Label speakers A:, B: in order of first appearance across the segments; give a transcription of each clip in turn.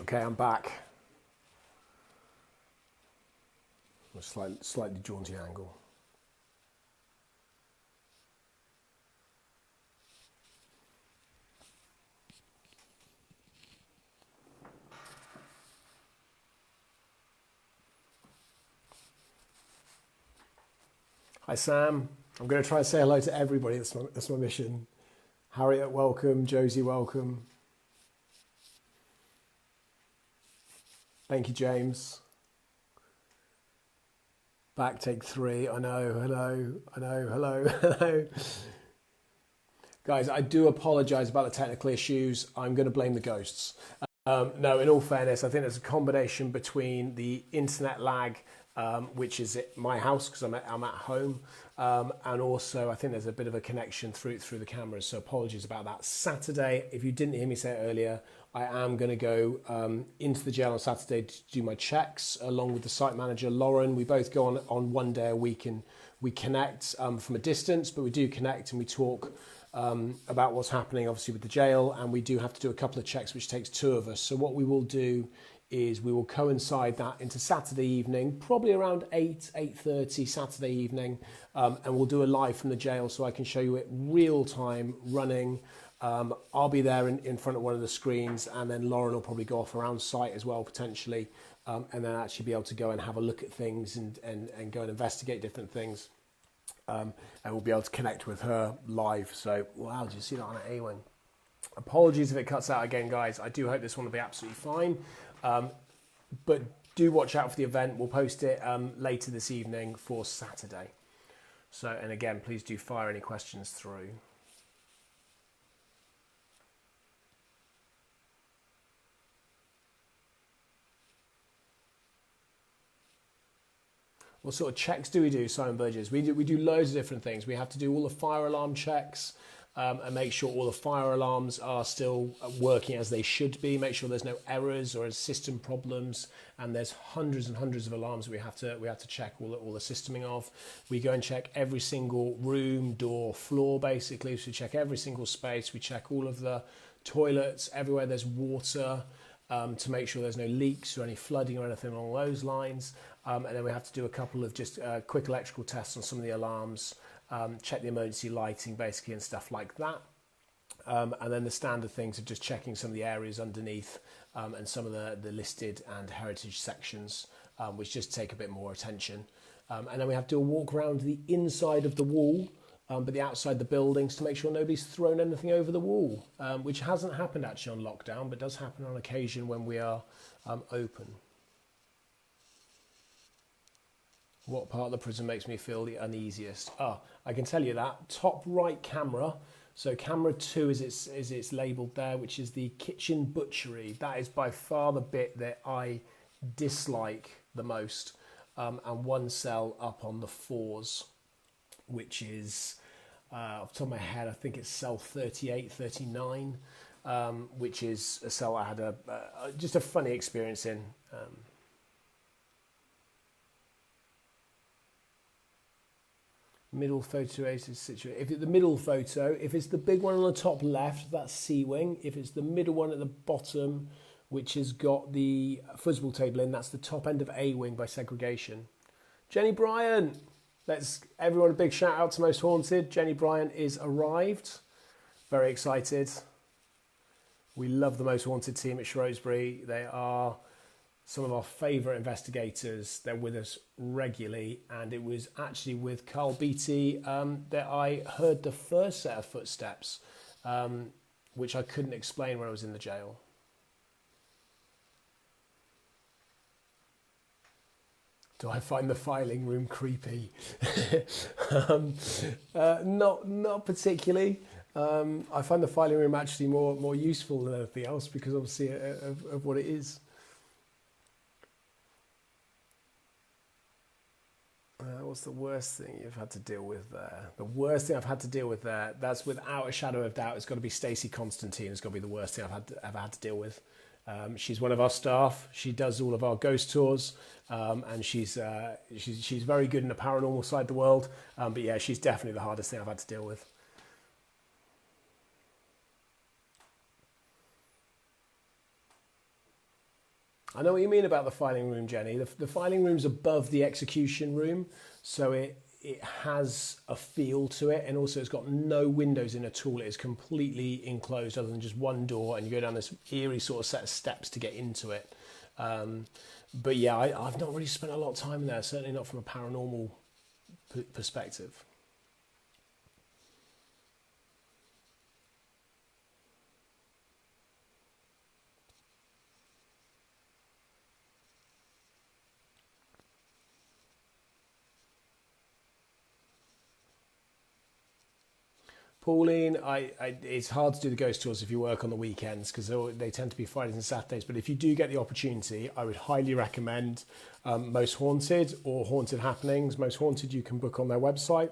A: Okay, I'm back. A slightly jaunty angle. Hi Sam, I'm going to try and say hello to everybody. That's my mission. Harriet, welcome. Josie, welcome. Thank you, James. Back take 3. I know. Hello. Guys, I do apologise about the technical issues. I'm going to blame the ghosts. No, in all fairness, I think there's a combination between the internet lag, which is at my house because I'm at home, and also I think there's a bit of a connection through the cameras. So apologies about that. Saturday, if you didn't hear me say it earlier, I am going to go into the jail on Saturday to do my checks along with the site manager Lauren. We both go on one day a week and we connect from a distance, but we do connect and we talk about what's happening obviously with the jail, and we do have to do a couple of checks which takes 2 of us. So what we will do is we will coincide that into Saturday evening, probably around 8:30 Saturday evening, and we'll do a live from the jail so I can show you it real time running. I'll be there in front of one of the screens, and then Lauren will probably go off around site as well potentially, and then actually be able to go and have a look at things and go and investigate different things. And we'll be able to connect with her live. So, wow, did you see that on an A-wing? Apologies if it cuts out again, guys. I do hope this one will be absolutely fine. But do watch out for the event. We'll post it later this evening for Saturday. So, and again, please do fire any questions through. What sort of checks do we do, Simon Burgess? We do loads of different things. We have to do all the fire alarm checks and make sure all the fire alarms are still working as they should be. Make sure there's no errors or system problems. And there's hundreds and hundreds of alarms that we have to check all the systeming of. We go and check every single room, door, floor, basically. So we check every single space. We check all of the toilets, everywhere there's water, to make sure there's no leaks or any flooding or anything along those lines. And then we have to do a couple of just quick electrical tests on some of the alarms, check the emergency lighting basically and stuff like that. And then the standard things of just checking some of the areas underneath and some of the listed and heritage sections, which just take a bit more attention. And then we have to do a walk around the inside of the wall, but the outside the buildings to make sure nobody's thrown anything over the wall, which hasn't happened actually on lockdown, but does happen on occasion when we are open. What part of the prison makes me feel the uneasiest? I can tell you that. Top right camera. So camera 2 is it's labelled there, which is the kitchen butchery. That is by far the bit that I dislike the most. And one cell up on the 4s, which is, off the top of my head, I think it's cell 38, 39, which is a cell I had just a funny experience in. Middle photo is situated. If it's the middle photo, if it's the big one on the top left, that's C wing. If it's the middle one at the bottom, which has got the football table in, that's the top end of A wing by segregation. Jenny Bryant, let's everyone a big shout out to Most Haunted. Jenny Bryant is arrived. Very excited. We love the Most Haunted team at Shrewsbury. They are some of our favourite investigators. They're with us regularly, and it was actually with Carl Beattie that I heard the first set of footsteps, which I couldn't explain when I was in the jail. Do I find the filing room creepy? Not particularly. I find the filing room actually more useful than anything else because obviously of what it is. What's the worst thing you've had to deal with there? The worst thing I've had to deal with there, that's without a shadow of doubt, it's got to be Stacey Constantine. It's got to be the worst thing I've ever had to deal with. She's one of our staff. She does all of our ghost tours, and she's very good in the paranormal side of the world. But yeah, she's definitely the hardest thing I've had to deal with. I know what you mean about the filing room, Jenny. The filing room's above the execution room, so it has a feel to it, and also it's got no windows in at all. It is completely enclosed other than just one door, and you go down this eerie sort of set of steps to get into it. But yeah, I've not really spent a lot of time in there, certainly not from a paranormal perspective. Pauline, it's hard to do the ghost tours if you work on the weekends because they tend to be Fridays and Saturdays. But if you do get the opportunity, I would highly recommend Most Haunted or Haunted Happenings. Most Haunted you can book on their website.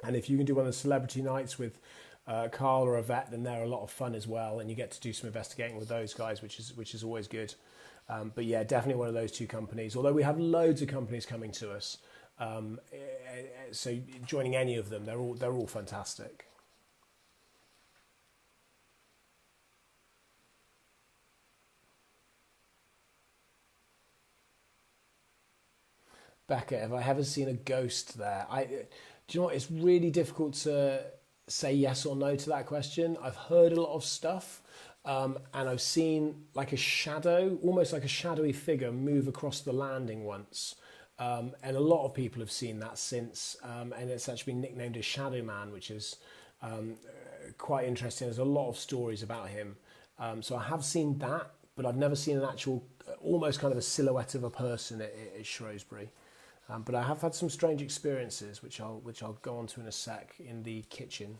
A: And if you can do one of the celebrity nights with Carl or Yvette, then they're a lot of fun as well. And you get to do some investigating with those guys, which is always good. But yeah, definitely one of those two companies. Although we have loads of companies coming to us. So joining any of them, they're all fantastic. Becca, have I ever seen a ghost there? Do you know what? It's really difficult to say yes or no to that question. I've heard a lot of stuff, and I've seen like a shadow, almost like a shadowy figure, move across the landing once. And a lot of people have seen that since, and it's actually been nicknamed as Shadow Man, which is quite interesting. There's a lot of stories about him. So I have seen that, but I've never seen an actual, almost kind of a silhouette of a person at Shrewsbury. But I have had some strange experiences, which I'll go on to in a sec, in the kitchen.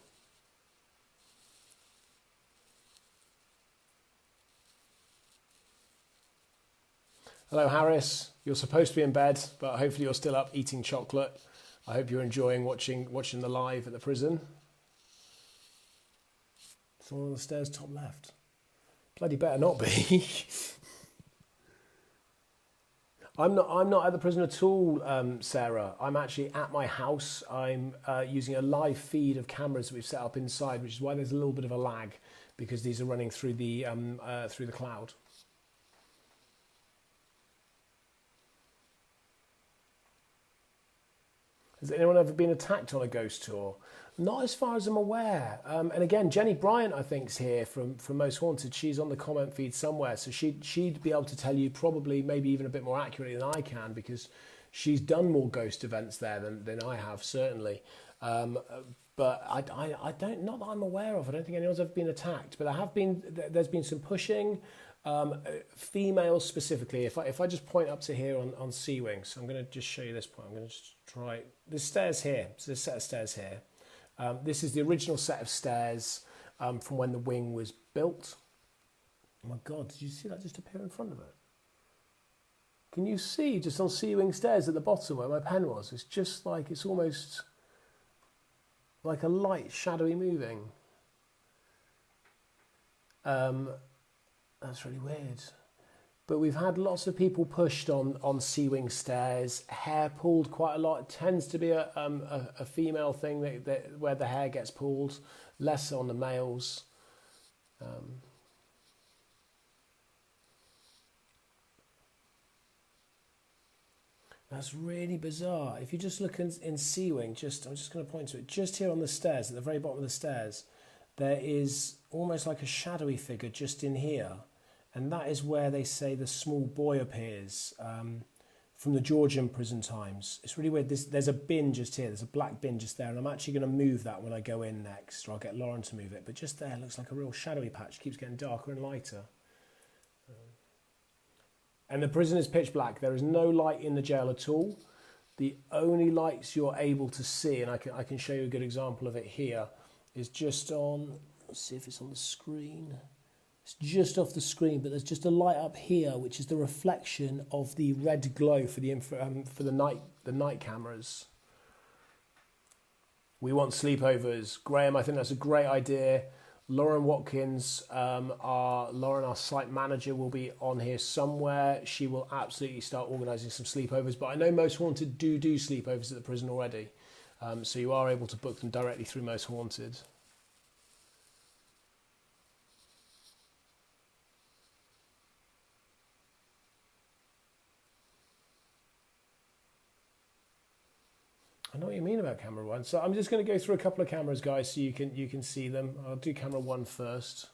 A: Hello, Harris. You're supposed to be in bed, but hopefully you're still up eating chocolate. I hope you're enjoying watching the live at the prison. Someone on the stairs, top left. Bloody better not be. I'm not at the prison at all, Sarah. I'm actually at my house. I'm using a live feed of cameras that we've set up inside, which is why there's a little bit of a lag, because these are running through the cloud. Has anyone ever been attacked on a ghost tour? Not as far as I'm aware. And again, Jenny Bryant, I think, is here from Most Haunted. She's on the comment feed somewhere, so she'd be able to tell you probably maybe even a bit more accurately than I can, because she's done more ghost events there than I have, certainly. But I don't, not that I'm aware of. I don't think anyone's ever been attacked, but there's been some pushing. Females specifically. If I just point up to here on C Wing, so I'm going to just show you this point. I'm going to just try. There's stairs here. So there's a set of stairs here. This is the original set of stairs from when the wing was built. Oh my God, did you see that just appear in front of it? Can you see just on C-Wing stairs at the bottom where my pen was? It's just like, it's almost like a light, shadowy moving. That's really weird. But we've had lots of people pushed on C-Wing stairs, hair pulled quite a lot. It tends to be a female thing where the hair gets pulled, less on the males. That's really bizarre. If you just look in C-Wing, I'm just going to point to it, just here on the stairs, at the very bottom of the stairs, there is almost like a shadowy figure just in here. And that is where they say the small boy appears from the Georgian prison times. It's really weird. There's a bin just here. There's a black bin just there. And I'm actually going to move that when I go in next, or I'll get Lauren to move it. But just there, it looks like a real shadowy patch. It keeps getting darker and lighter. And the prison is pitch black. There is no light in the jail at all. The only lights you're able to see, and I can show you a good example of it here, is just on, let's see if it's on the screen. It's just off the screen, but there's just a light up here, which is the reflection of the red glow for the night cameras. We want sleepovers. Graham, I think that's a great idea. Lauren Watkins, our site manager, will be on here somewhere. She will absolutely start organising some sleepovers. But I know Most Haunted do sleepovers at the prison already, so you are able to book them directly through Most Haunted. I know what you mean about camera one. So I'm just going to go through a couple of cameras, guys, so you can see them. I'll do camera one first.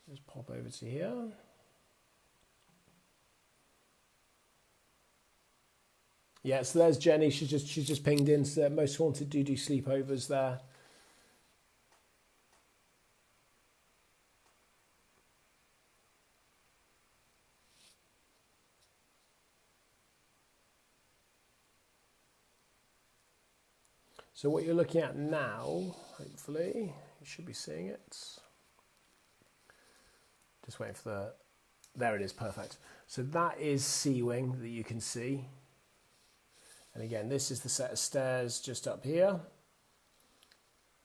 A: Just pop over to here. Yeah, so there's Jenny. She's just pinged in. So most haunted do sleepovers there. So what you're looking at now, hopefully, you should be seeing it. Just waiting for the, there it is, perfect. So that is C-Wing that you can see. And again, this is the set of stairs just up here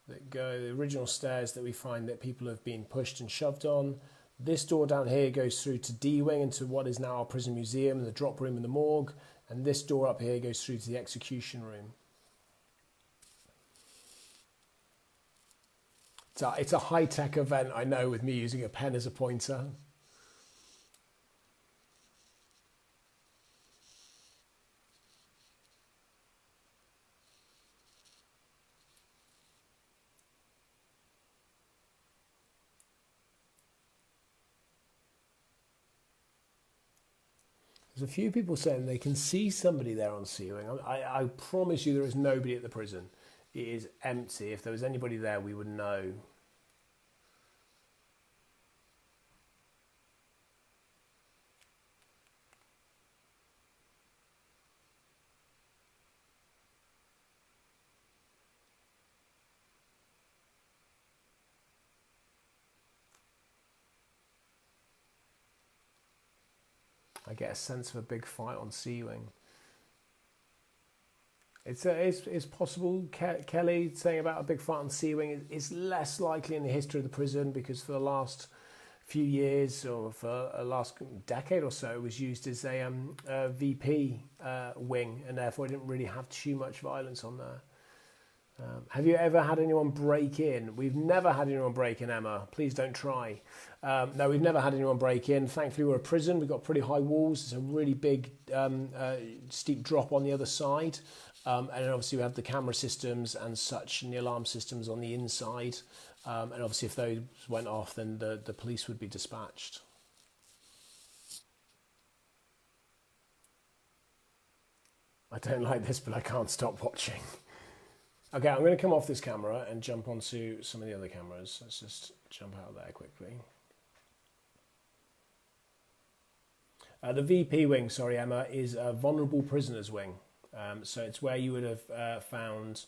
A: that go, the original stairs that we find that people have been pushed and shoved on. This door down here goes through to D-Wing into what is now our prison museum, the drop room and the morgue. And this door up here goes through to the execution room. It's a high-tech event, I know, with me using a pen as a pointer. There's a few people saying they can see somebody there on C-Wing. I promise you there is nobody at the prison. It is empty. If there was anybody there, we would know. I get a sense of a big fight on C-Wing. It's possible, Kelly saying about a big fight on C-Wing is less likely in the history of the prison, because for the last few years, or for the last decade or so, it was used as a VP wing, and therefore it didn't really have too much violence on there. Have you ever had anyone break in? We've never had anyone break in, Emma. Please don't try. No, we've never had anyone break in. Thankfully, we're a prison. We've got pretty high walls. There's a really big, steep drop on the other side. And then obviously we have the camera systems and such, and the alarm systems on the inside. And obviously if those went off, then the police would be dispatched. I don't like this, but I can't stop watching. Okay, I'm going to come off this camera and jump onto some of the other cameras. Let's just jump out there quickly. The VP wing, sorry, Emma, is a vulnerable prisoners wing. So it's where you would have found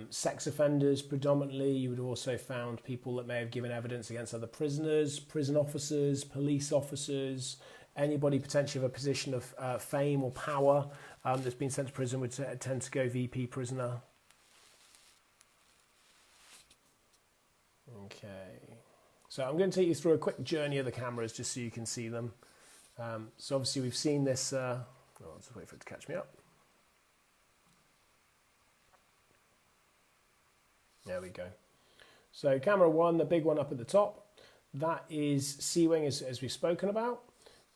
A: sex offenders predominantly. You would have also found people that may have given evidence against other prisoners, prison officers, police officers, anybody potentially of a position of fame or power that's been sent to prison would tend to go VP prisoner. Okay, so I'm going to take you through a quick journey of the cameras just so you can see them. So obviously we've seen this, I'll just wait for it to catch me up. There we go. So camera one, the big one up at the top, that is C-Wing as we've spoken about.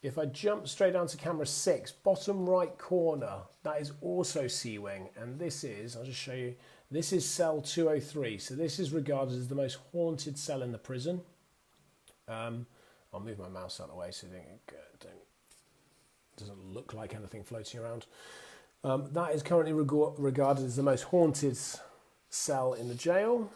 A: If I jump straight down to camera 6, bottom right corner, that is also C-Wing, and this is, I'll just show you, this is cell 203, so this is regarded as the most haunted cell in the prison. I'll move my mouse out of the way so it doesn't look like anything floating around. That is currently regarded as the most haunted cell in the jail.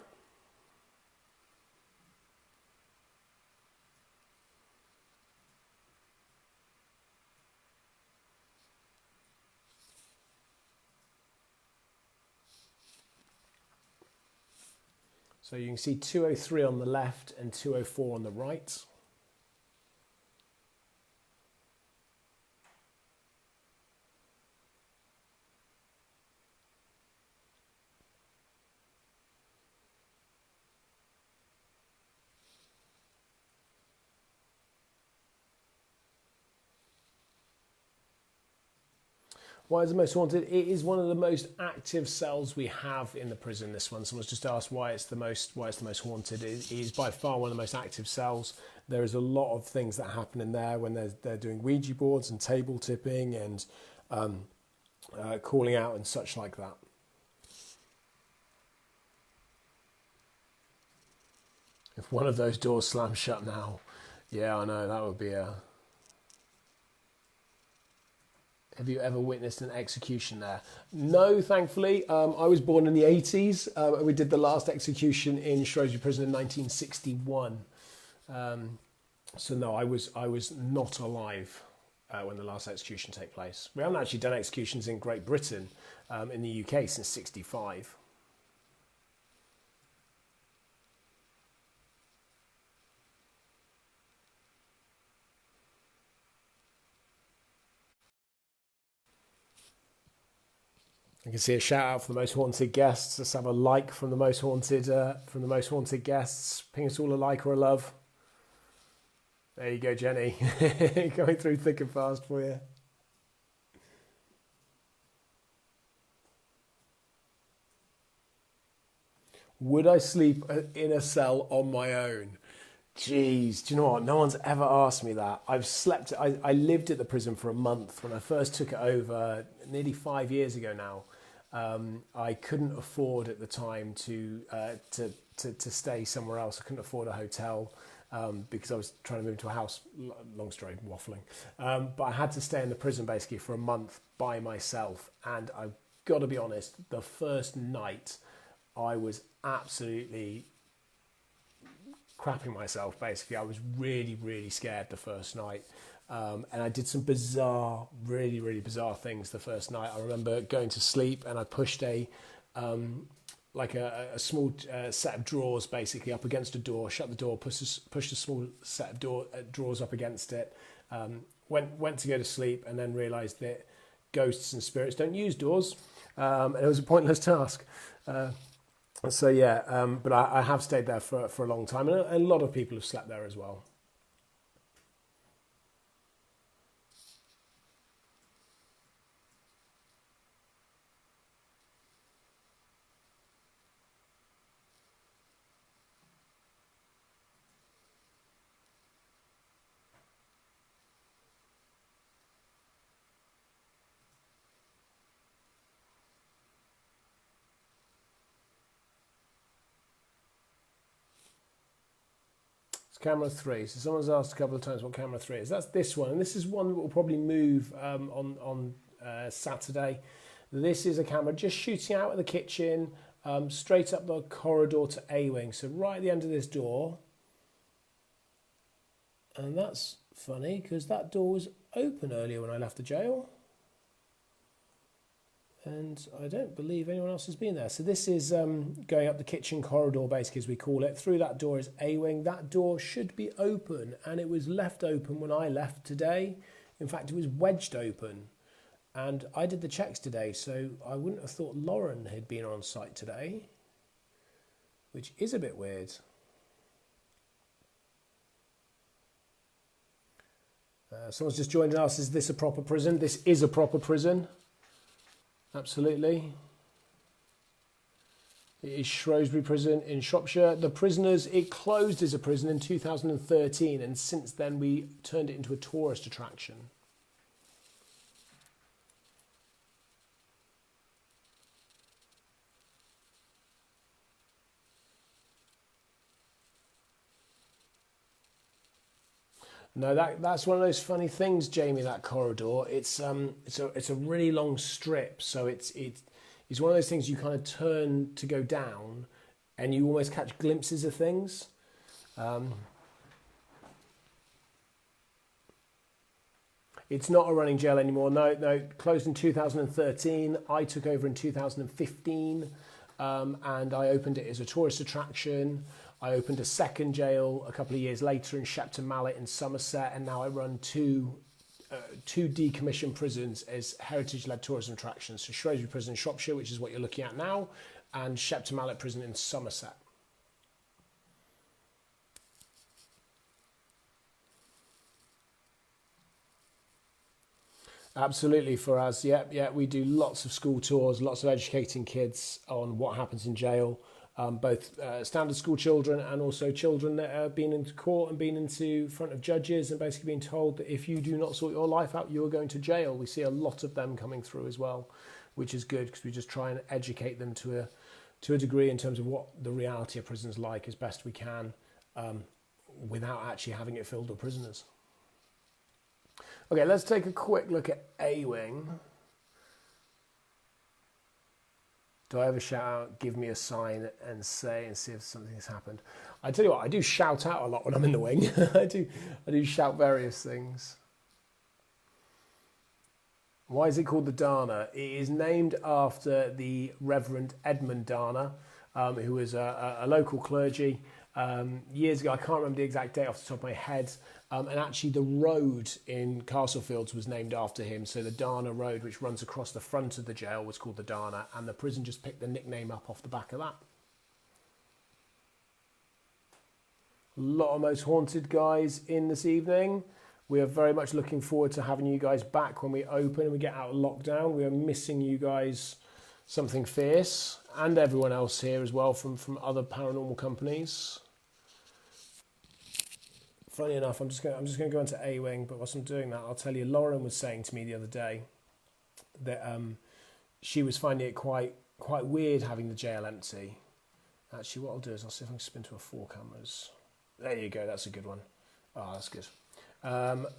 A: So you can see 203 on the left and 204 on the right. Why is it most haunted? It is one of the most active cells we have in the prison, this one. Someone's just asked why it's the most haunted. It is by far one of the most active cells. There is a lot of things that happen in there when they're doing Ouija boards and table tipping and calling out and such like that. If one of those doors slams shut now, yeah, I know, that would be a... Have you ever witnessed an execution there? No, thankfully. I was born in the 80s. We did the last execution in Shrewsbury Prison in 1961. So no, I was not alive when the last execution took place. We haven't actually done executions in Great Britain, in the UK, since '65. I can see a shout out for the most haunted guests. Let's have a like from the most haunted guests. Ping us all a like or a love. There you go, Jenny. Going through thick and fast for you. Would I sleep in a cell on my own? Jeez, do you know what? No one's ever asked me that. I lived at the prison for a month when I first took it over nearly 5 years ago now. I couldn't afford at the time to stay somewhere else. I couldn't afford a hotel because I was trying to move to a house. Long story, waffling. But I had to stay in the prison basically for a month by myself. And I've got to be honest, the first night I was absolutely crapping myself, basically. I was really, really scared the first night. And I did some bizarre, really, really bizarre things the first night. I remember going to sleep and I pushed a small set of drawers basically up against a door, shut the door, pushed a small set of drawers up against it, went to go to sleep and then realised that ghosts and spirits don't use doors. And it was a pointless task. So yeah, but I have stayed there for a long time, and a lot of people have slept there as well. Camera 3. So someone's asked a couple of times what camera 3 is. That's this one, and this is one that will probably move on Saturday. This is a camera just shooting out of the kitchen, straight up the corridor to A-wing. So right at the end of this door. And that's funny because that door was open earlier when I left the jail. And I don't believe anyone else has been there. So this is going up the kitchen corridor, basically, as we call it. Through that door is A-wing. That door should be open, and it was left open when I left today. In fact, it was wedged open. And I did the checks today, so I wouldn't have thought Lauren had been on site today, which is a bit weird. Someone's just joined us. Is this a proper prison? This is a proper prison. Absolutely. It is Shrewsbury Prison in Shropshire. The prisoners, it closed as a prison in 2013, and since then we turned it into a tourist attraction. No, that's one of those funny things, Jamie. That corridor, it's a really long strip, so it's one of those things you kind of turn to go down, and you almost catch glimpses of things. It's not a running jail anymore. No, closed in 2013. I took over in 2015, and I opened it as a tourist attraction. I opened a second jail a couple of years later in Shepton Mallet in Somerset, and now I run two decommissioned prisons as heritage-led tourism attractions. So Shrewsbury Prison in Shropshire, which is what you're looking at now, and Shepton Mallet Prison in Somerset. Absolutely, for us, yeah, we do lots of school tours, lots of educating kids on what happens in jail. Both standard school children and also children that have been into court and been into front of judges and basically been told that if you do not sort your life out, you are going to jail. We see a lot of them coming through as well, which is good because we just try and educate them to a degree in terms of what the reality of prison's like as best we can. without actually having it filled with prisoners. Okay, let's take a quick look at A-Wing. Do I ever shout out, give me a sign and see if something's happened? I tell you what, I do shout out a lot when I'm in the wing. I do shout various things. Why is it called the Dana? It is named after the Reverend Edmund Dana, who was a local clergy years ago. I can't remember the exact date off the top of my head. And actually the road in Castlefields was named after him. So the Dana Road, which runs across the front of the jail, was called the Dana, and the prison just picked the nickname up off the back of that. A lot of Most Haunted guys in this evening. We are very much looking forward to having you guys back when we open and we get out of lockdown. We are missing you guys something fierce, and everyone else here as well from other paranormal companies. Funny enough, I'm just going to go into A-Wing, but whilst I'm doing that, I'll tell you, Lauren was saying to me the other day that she was finding it quite weird having the jail empty. Actually, what I'll do is I'll see if I can spin to a 4 cameras. There you go, that's a good one. Oh, that's good.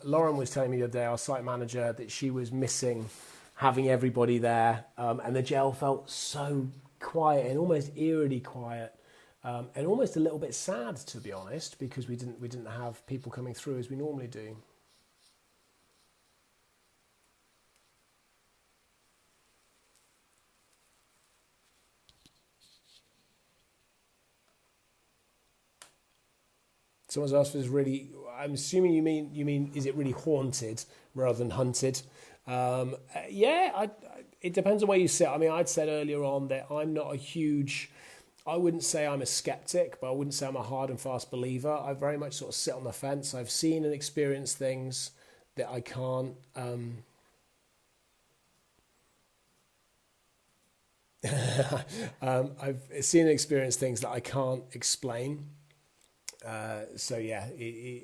A: Lauren was telling me the other day, our site manager, that she was missing having everybody there, and the jail felt so quiet and almost eerily quiet. And almost a little bit sad, to be honest, because we didn't have people coming through as we normally do. Someone's asked if it's really. I'm assuming you mean is it really haunted rather than hunted? Yeah, it depends on where you sit. I mean, I'd said earlier on that I'm not a huge. I wouldn't say I'm a skeptic, but I wouldn't say I'm a hard and fast believer. I very much sort of sit on the fence. I've seen and experienced things that I can't. I've seen and experienced things that I can't explain. So yeah,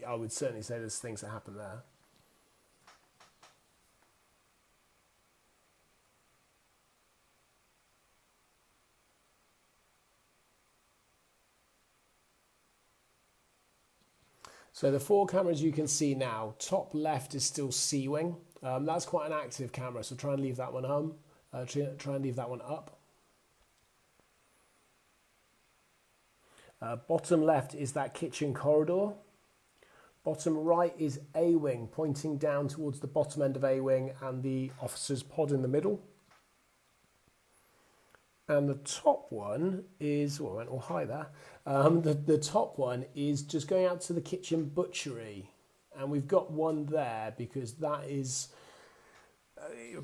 A: I would certainly say there's things that happen there. So the 4 cameras you can see now, top left is still C-Wing. That's quite an active camera, so try and leave that one try and leave that one up. Bottom left is that kitchen corridor. Bottom right is A-Wing, pointing down towards the bottom end of A-Wing and the officer's pod in the middle. And the top one is, well, I went all high there. The top one is just going out to the kitchen butchery. And we've got one there because that is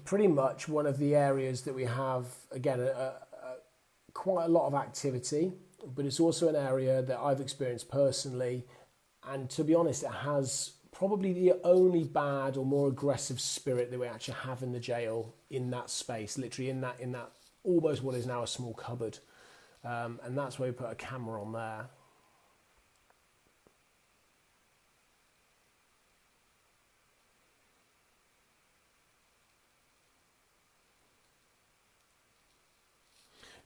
A: pretty much one of the areas that we have, again, quite a lot of activity. But it's also an area that I've experienced personally. And to be honest, it has probably the only bad or more aggressive spirit that we actually have in the jail in that space, literally in that almost what is now a small cupboard. And that's where we put a camera on there.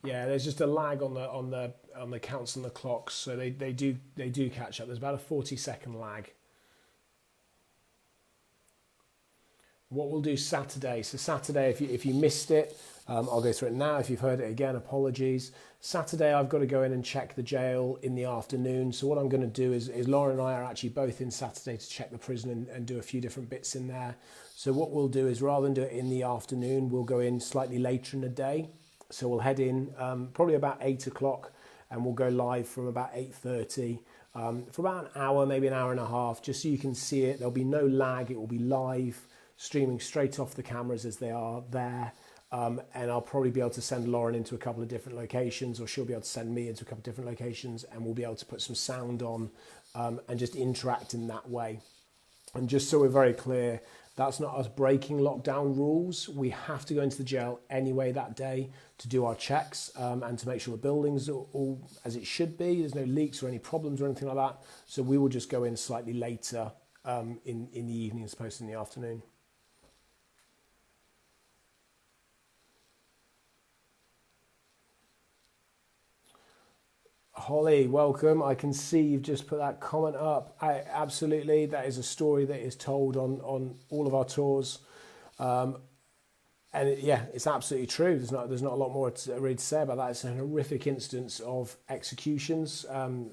A: Yeah, there's just a lag on the counts and the clocks, so they do catch up. There's about a 40-second lag. What we'll do Saturday. So Saturday, if you missed it, I'll go through it now. If you've heard it again, apologies. Saturday, I've got to go in and check the jail in the afternoon. So what I'm going to do is Laura and I are actually both in Saturday to check the prison and do a few different bits in there. So what we'll do is rather than do it in the afternoon, we'll go in slightly later in the day. So we'll head in probably about 8 o'clock and we'll go live from about 8:30 for about an hour, maybe an hour and a half, just so you can see it. There'll be no lag. It will be live, streaming straight off the cameras as they are there. And I'll probably be able to send Lauren into a couple of different locations, or she'll be able to send me into a couple of different locations, and we'll be able to put some sound on and just interact in that way. And just so we're very clear, that's not us breaking lockdown rules. We have to go into the jail anyway that day to do our checks and to make sure the building's all as it should be. There's no leaks or any problems or anything like that. So we will just go in slightly later in the evening as opposed to in the afternoon. Holly, welcome. I can see you've just put that comment up. Absolutely, that is a story that is told on all of our tours. Yeah, it's absolutely true. There's not a lot more really to say about that. It's a horrific instance of executions.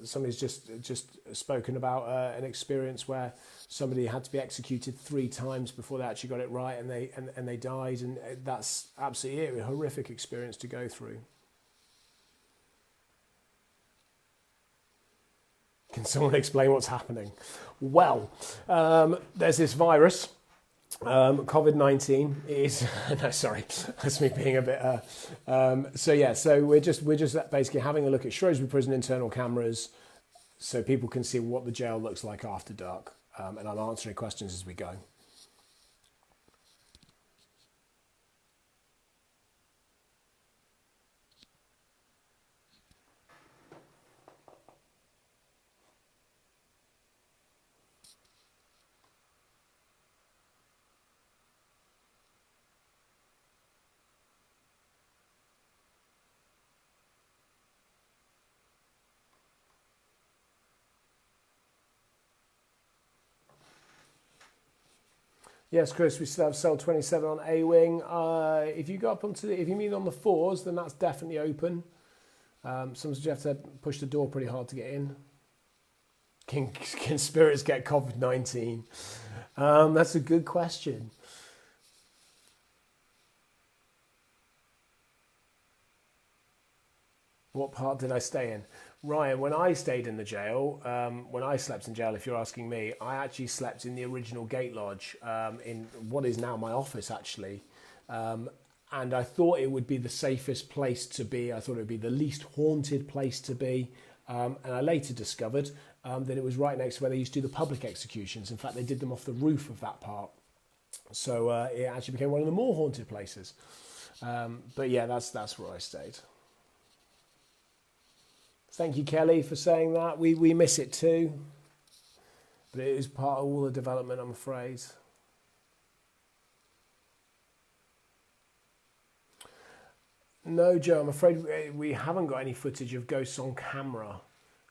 A: Somebody's just spoken about an experience where somebody had to be executed 3 times before they actually got it right, and they died, and that's absolutely it. A horrific experience to go through. Can someone explain what's happening? Well, there's this virus. COVID-19 is no, sorry, that's me being a bit. So we're just basically having a look at Shrewsbury Prison internal cameras, so people can see what the jail looks like after dark, and I'm answering questions as we go. Yes, Chris, we still have cell 27 on A wing. If you go up if you mean on the 4s, then that's definitely open. Sometimes you have to push the door pretty hard to get in. Can spirits get COVID-19? That's a good question. What part did I stay in? Ryan, when I stayed in the jail, when I slept in jail, if you're asking me, I actually slept in the original gate lodge, in what is now my office, actually. And I thought it would be the safest place to be. I thought it would be the least haunted place to be. And I later discovered that it was right next to where they used to do the public executions. In fact, they did them off the roof of that part. So it actually became one of the more haunted places. But yeah, that's where I stayed. Thank you, Kelly, for saying that. We miss it too. But it is part of all the development, I'm afraid. No, Joe, I'm afraid we haven't got any footage of ghosts on camera.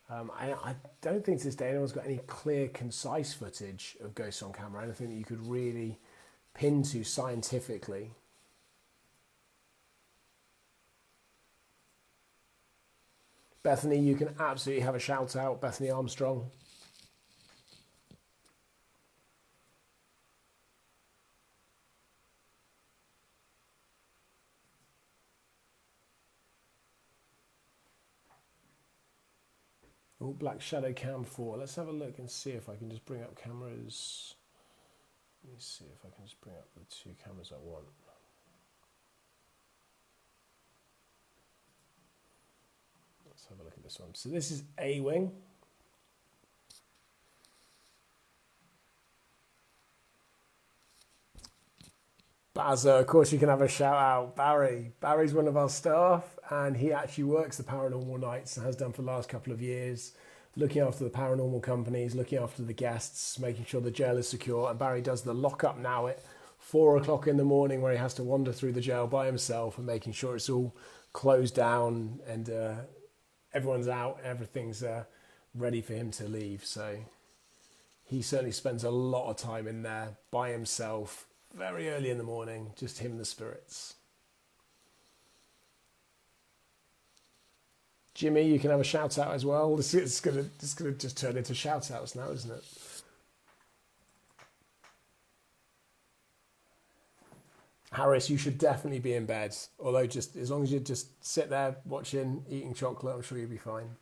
A: I don't think to this day anyone's got any clear, concise footage of ghosts on camera. Anything that you could really pin to scientifically. Bethany, you can absolutely have a shout out. Bethany Armstrong. Oh, Black Shadow Cam 4. Let's have a look and see if I can just bring up cameras. Let me see if I can just bring up the 2 cameras I want. Let's have a look at this one. So this is A wing. Bazza, of course you can have a shout out. Barry's one of our staff, and he actually works the paranormal nights and has done for the last couple of years, looking after the paranormal companies, looking after the guests, making sure the jail is secure. And Barry does the lock-up now at 4 o'clock in the morning, where he has to wander through the jail by himself and making sure it's all closed down and everyone's out, everything's ready for him to leave. So he certainly spends a lot of time in there by himself, very early in the morning, just him and the spirits. Jimmy, you can have a shout out as well. It's gonna just turn into shout outs now, isn't it? Harris, you should definitely be in bed. Although just as long as you just sit there watching, eating chocolate, I'm sure you'll be fine.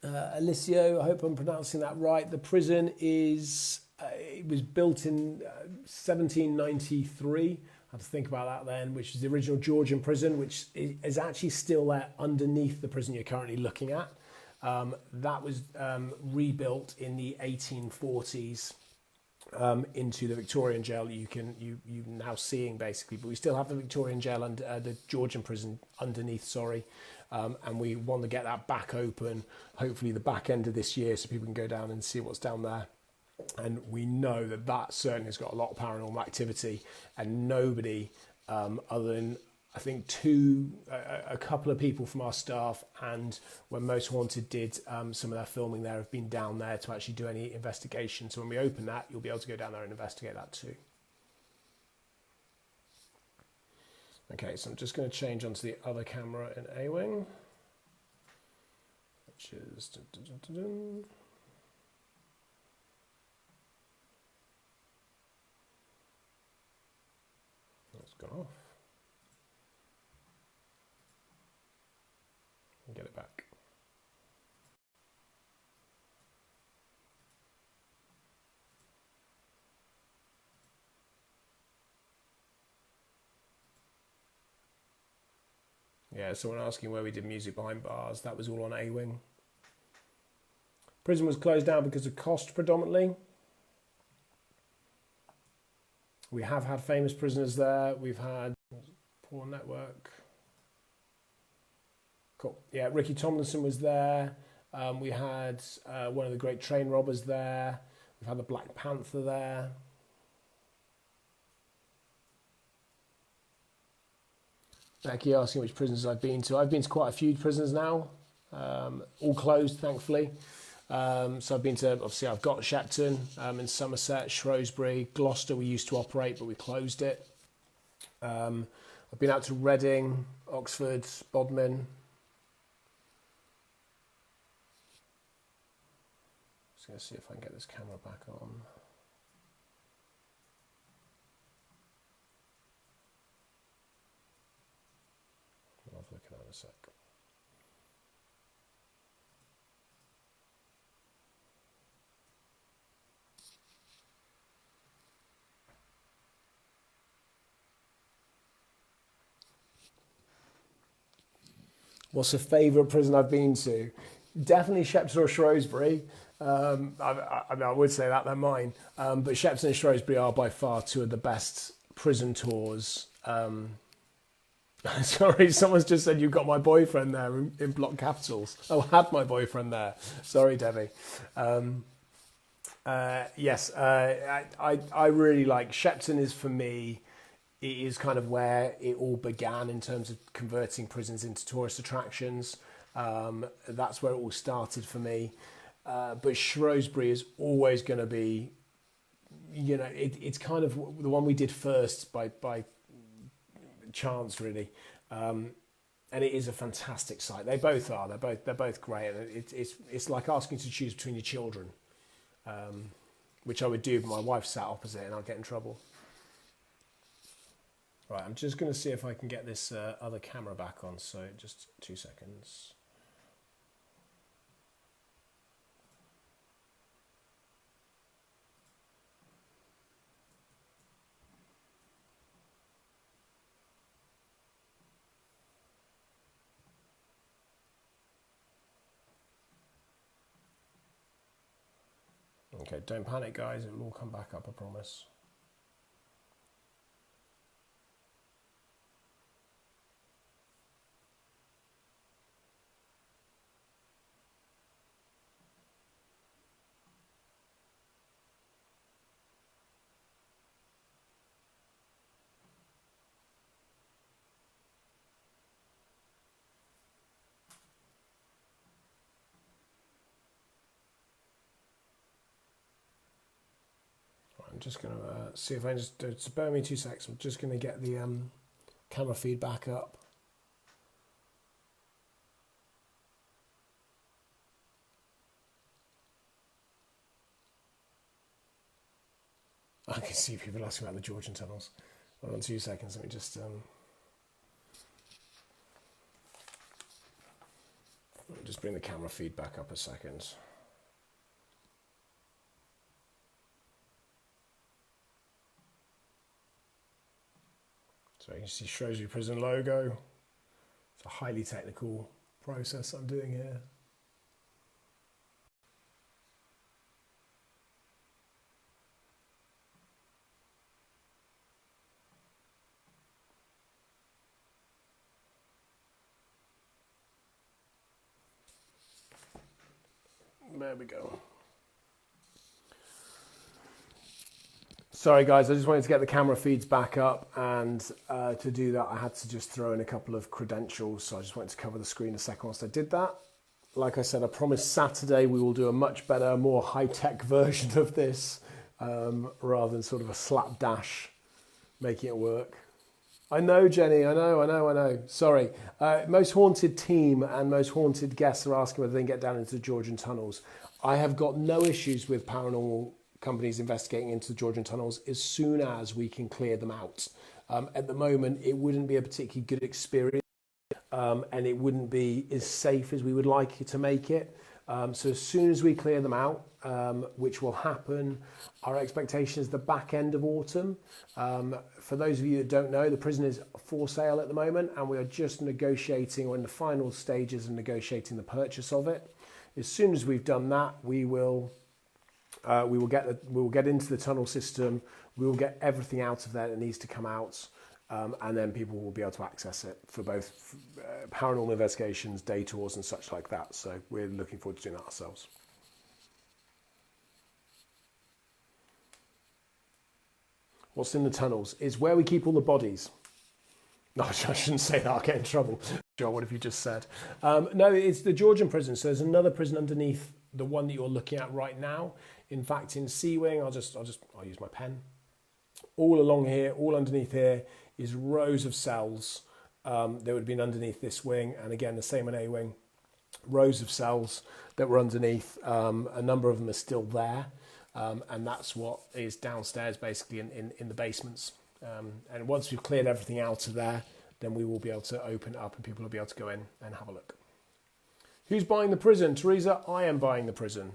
A: Alicio, I hope I'm pronouncing that right. The prison is, it was built in 1793. I had to think about that then, which is the original Georgian prison, which is actually still there underneath the prison you're currently looking at. That was rebuilt in the 1840s into the Victorian jail you now seeing basically, but we still have the Victorian jail and the Georgian prison underneath. And we want to get that back open, hopefully the back end of this year, so people can go down and see what's down there. And we know that certainly has got a lot of paranormal activity, and nobody other than I think a couple of people from our staff, and when Most Wanted did some of their filming there, have been down there to actually do any investigation. So when we open that, you'll be able to go down there and investigate that too. Okay, so I'm just going to change onto the other camera in A-Wing, which is... That's gone off. And get it back. Yeah, someone asking where we did music behind bars. That was all on A-Wing. Prison was closed down because of cost predominantly. We have had famous prisoners there. We've had poor network. Cool. Yeah, Ricky Tomlinson was there. We had one of the great train robbers there. We've had the Black Panther there. Becky asking which prisons I've been to. I've been to quite a few prisons now, all closed, thankfully. So I've been to, obviously, I've got Shepton in Somerset, Shrewsbury, Gloucester we used to operate, but we closed it. I've been out to Reading, Oxford, Bodmin. Just going to see if I can get this camera back on. I'll have a look at that in a sec. What's a favourite prison I've been to? Definitely Shepton or Shrewsbury. I would say that they're mine. But Shepton and Shrewsbury are by far two of the best prison tours. Sorry, someone's just said you've got my boyfriend there in block capitals. Oh, had my boyfriend there. Sorry, Debbie. Yes, I really like Shepton. Is for me, it is kind of where it all began in terms of converting prisons into tourist attractions. That's where it all started for me. But Shrewsbury is always going to be, you know, it's kind of the one we did first by chance, really. And it is a fantastic site. They both are. They're both great. And it's like asking to choose between your children, which I would do, but my wife sat opposite and I'd get in trouble. Right, I'm just going to see if I can get this other camera back on. So just 2 seconds. Okay, don't panic, guys. It will all come back up, I promise. I'm just going to see if I just bear me 2 seconds. I'm just going to get the camera feed back up. I can see people asking about the Georgian tunnels. Hold on 2 seconds. Let me just bring the camera feed back up a second. So you can see Shrewsbury Prison logo. It's a highly technical process I'm doing here. There we go. Sorry guys, I just wanted to get the camera feeds back up, and to do that I had to just throw in a couple of credentials, so I just wanted to cover the screen a second whilst I did that. Like I said, I promise Saturday we will do a much better, more high-tech version of this, rather than sort of a slapdash making it work. I know, Jenny, I know. Sorry. Most haunted team and most haunted guests are asking whether they can get down into the Georgian tunnels. I have got no issues with paranormal companies investigating into the Georgian tunnels as soon as we can clear them out. At the moment, it wouldn't be a particularly good experience, and it wouldn't be as safe as we would like it to make it. So as soon as we clear them out, which will happen, our expectation is the back end of autumn. For those of you that don't know, the prison is for sale at the moment, and we are just negotiating, or in the final stages of negotiating the purchase of it. As soon as we've done that, we will get into the tunnel system. We will get everything out of there that needs to come out, and then people will be able to access it for both paranormal investigations, day tours, and such like that. So we're looking forward to doing that ourselves. What's in the tunnels is where we keep all the bodies. No, I shouldn't say that. I'll get in trouble. John, what have you just said? No, it's the Georgian prison. So there's another prison underneath the one that you're looking at right now. In fact, in C Wing, I'll use my pen. All along here, all underneath here is rows of cells. There would have been underneath this wing, and again the same in A Wing. Rows of cells that were underneath. A number of them are still there, and that's what is downstairs, basically in the basements. And once we've cleared everything out of there, then we will be able to open it up, and people will be able to go in and have a look. Who's buying the prison? Teresa, I am buying the prison.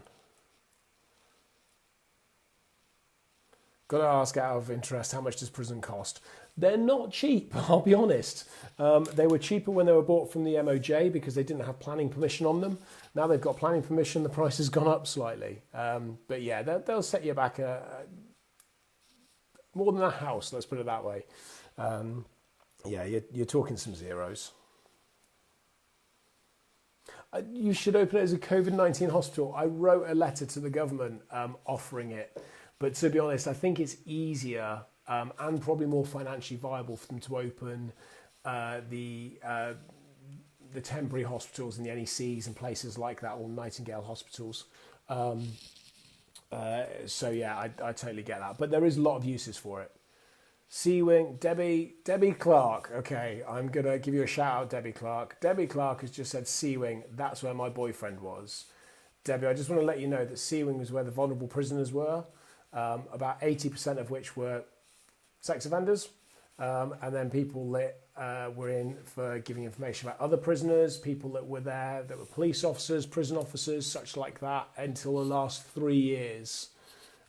A: Got to ask out of interest, how much does prison cost? They're not cheap, I'll be honest. They were cheaper when they were bought from the MOJ because they didn't have planning permission on them. Now they've got planning permission, the price has gone up slightly. But yeah, they'll set you back more than a house, let's put it that way. Yeah, you're talking some zeros. You should open it as a COVID-19 hospital. I wrote a letter to the government offering it. But to be honest, I think it's easier and probably more financially viable for them to open the temporary hospitals and the NECs and places like that, or Nightingale hospitals. So yeah, I totally get that. But there is a lot of uses for it. C-Wing, Debbie Clark. Okay, I'm going to give you a shout out, Debbie Clark. Debbie Clark has just said C-Wing, that's where my boyfriend was. Debbie, I just want to let you know that C-Wing was where the vulnerable prisoners were. About 80% of which were sex offenders, and then people that were in for giving information about other prisoners, people that were there that were police officers, prison officers, such like that, until the last 3 years.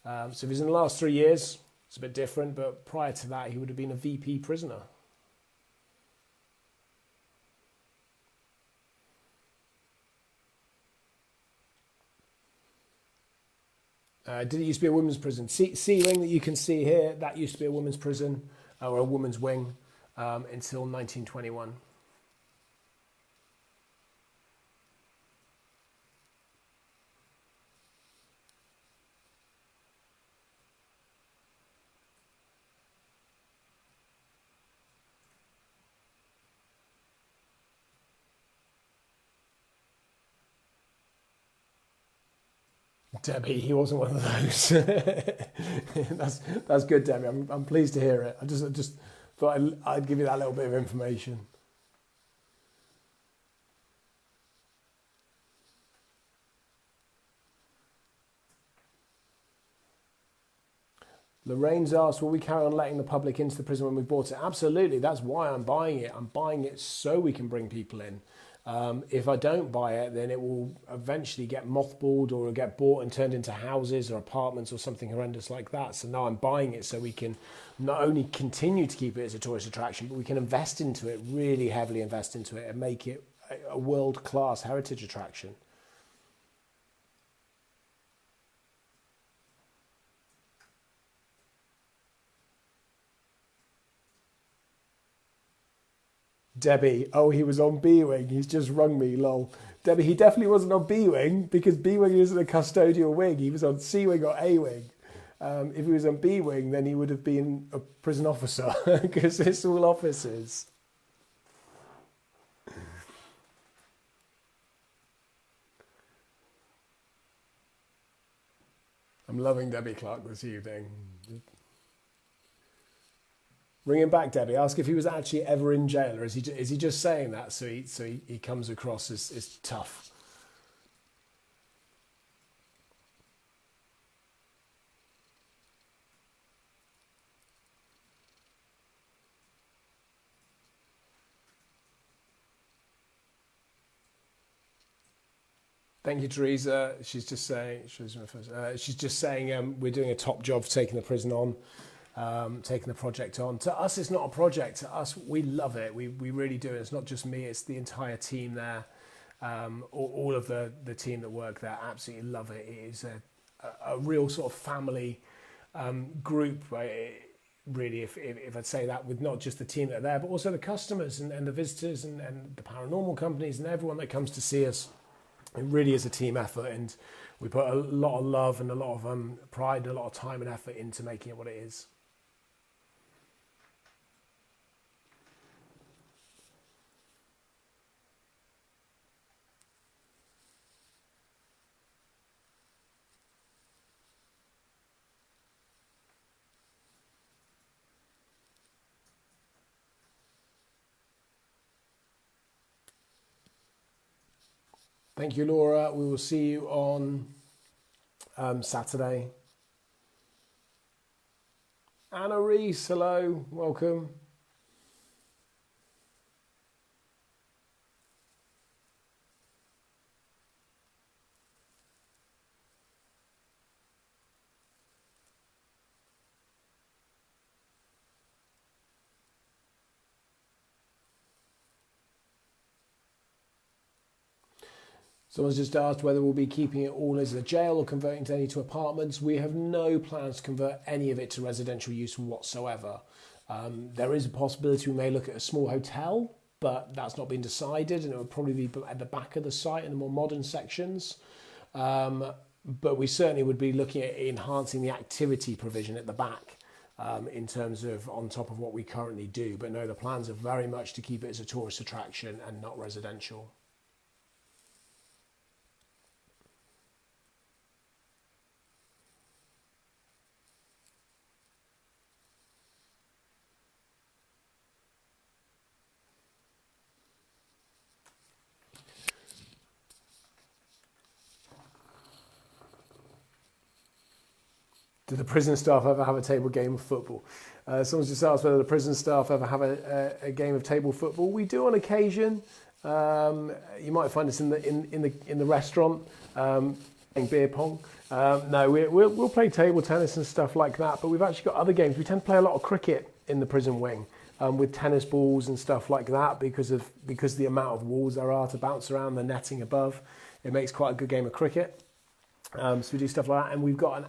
A: So if he's in the last 3 years, it's a bit different, but prior to that he would have been a VP prisoner. Did it used to be a women's prison? C-Wing that you can see here, that used to be a women's prison, or a women's wing, until 1921. Debbie, he wasn't one of those. That's good, Debbie. I'm pleased to hear it. I just thought I'd give you that little bit of information. Lorraine's asked, will we carry on letting the public into the prison when we bought it? Absolutely. That's why I'm buying it. I'm buying it so we can bring people in. If I don't buy it, then it will eventually get mothballed, or it'll get bought and turned into houses or apartments or something horrendous like that. So now I'm buying it so we can not only continue to keep it as a tourist attraction, but we can invest into it, really heavily invest into it, and make it a world-class heritage attraction. Debbie, oh, he was on B-Wing. He's just rung me, lol. Debbie, he definitely wasn't on B-Wing because B-Wing isn't a custodial wing. He was on C-Wing or A-Wing. If he was on B wing, then he would have been a prison officer because it's all officers. I'm loving Debbie Clark this evening. Ring him back, Debbie. Ask if he was actually ever in jail, or is he just saying that so he comes across as tough. Thank you, Teresa. She's just saying we're doing a top job for taking the prison on, taking the project on. To us, it's not a project. To us, we love it. We really do. It's not just me. It's the entire team there. All of the team that work there absolutely love it. It is a real sort of family group. Really, if I'd say that, with not just the team that are there, but also the customers and the visitors and the paranormal companies and everyone that comes to see us. It really is a team effort, and we put a lot of love and a lot of pride and a lot of time and effort into making it what it is. Thank you, Laura. We will see you on Saturday. Anna Reese, hello, welcome. Someone's just asked whether we'll be keeping it all as a jail or converting any to apartments. We have no plans to convert any of it to residential use whatsoever. There is a possibility we may look at a small hotel, but that's not been decided, and it would probably be at the back of the site in the more modern sections. But we certainly would be looking at enhancing the activity provision at the back in terms of on top of what we currently do. But no, the plans are very much to keep it as a tourist attraction and not residential. Do the prison staff ever have a table game of football? Someone's just asked whether the prison staff ever have a game of table football. We do on occasion. You might find us in the restaurant playing beer pong. No, we'll play table tennis and stuff like that. But we've actually got other games. We tend to play a lot of cricket in the prison wing with tennis balls and stuff like that because the amount of walls there are to bounce around, the netting above. It makes quite a good game of cricket. So we do stuff like that, and we've got an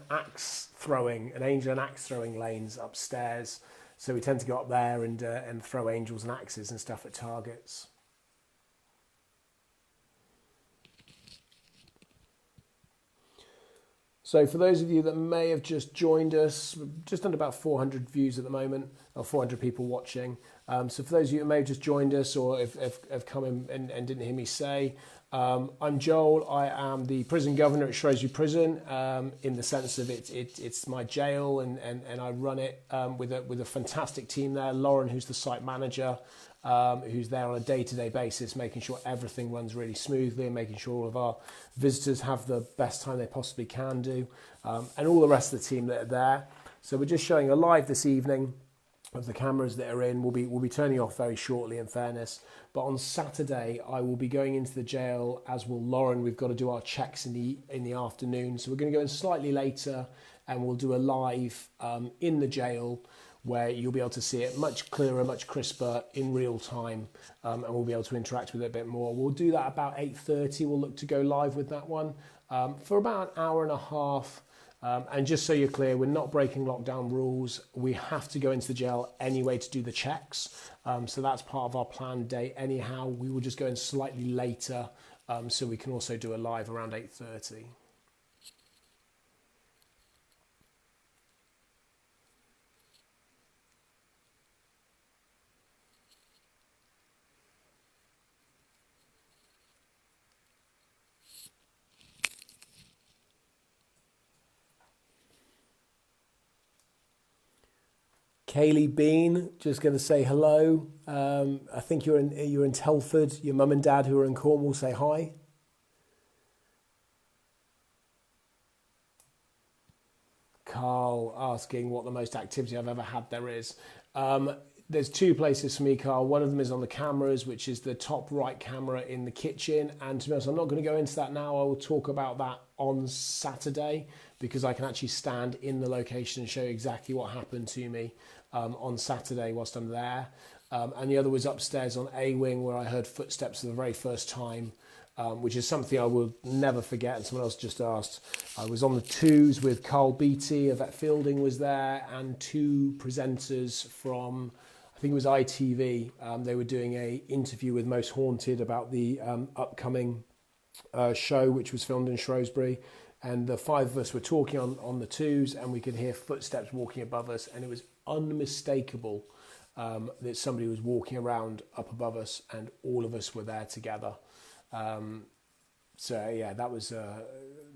A: angel and axe throwing lanes upstairs. So we tend to go up there and throw angels and axes and stuff at targets. So for those of you that may have just joined us, just under about 400 views at the moment, or 400 people watching. So for those of you that may have just joined us or have come in and didn't hear me say, I'm Joel. I am the prison governor at Shrewsbury Prison, in the sense of it's my jail and I run it with a fantastic team there. Lauren, who's the site manager, who's there on a day-to-day basis, making sure everything runs really smoothly and making sure all of our visitors have the best time they possibly can do, and all the rest of the team that are there. So we're just showing a live this evening of the cameras that are in. We'll be turning off very shortly, in fairness. But on Saturday, I will be going into the jail, as will Lauren. We've got to do our checks in the afternoon, so we're going to go in slightly later, and we'll do a live in the jail where you'll be able to see it much clearer, much crisper in real time, and we'll be able to interact with it a bit more. We'll do that about 8:30. We'll look to go live with that one for about an hour and a half. And just so you're clear, we're not breaking lockdown rules. We have to go into the jail anyway to do the checks. So that's part of our planned day anyhow. We will just go in slightly later so we can also do a live around 8:30. Kaylee Bean, just going to say hello. I think you're in Telford. Your mum and dad who are in Cornwall say hi. Carl asking what the most activity I've ever had there is. There's two places for me, Carl. One of them is on the cameras, which is the top right camera in the kitchen. And to be honest, I'm not going to go into that now. I will talk about that on Saturday because I can actually stand in the location and show you exactly what happened to me on Saturday whilst I'm there. And the other was upstairs on A Wing where I heard footsteps for the very first time. Which is something I will never forget. And someone else just asked. I was on the twos with Carl Beattie, Yvette Fielding was there, and two presenters from, I think it was ITV. They were doing a interview with Most Haunted about the upcoming show, which was filmed in Shrewsbury. And the five of us were talking on the twos, and we could hear footsteps walking above us, and it was unmistakable that somebody was walking around up above us, and all of us were there together. So yeah, that was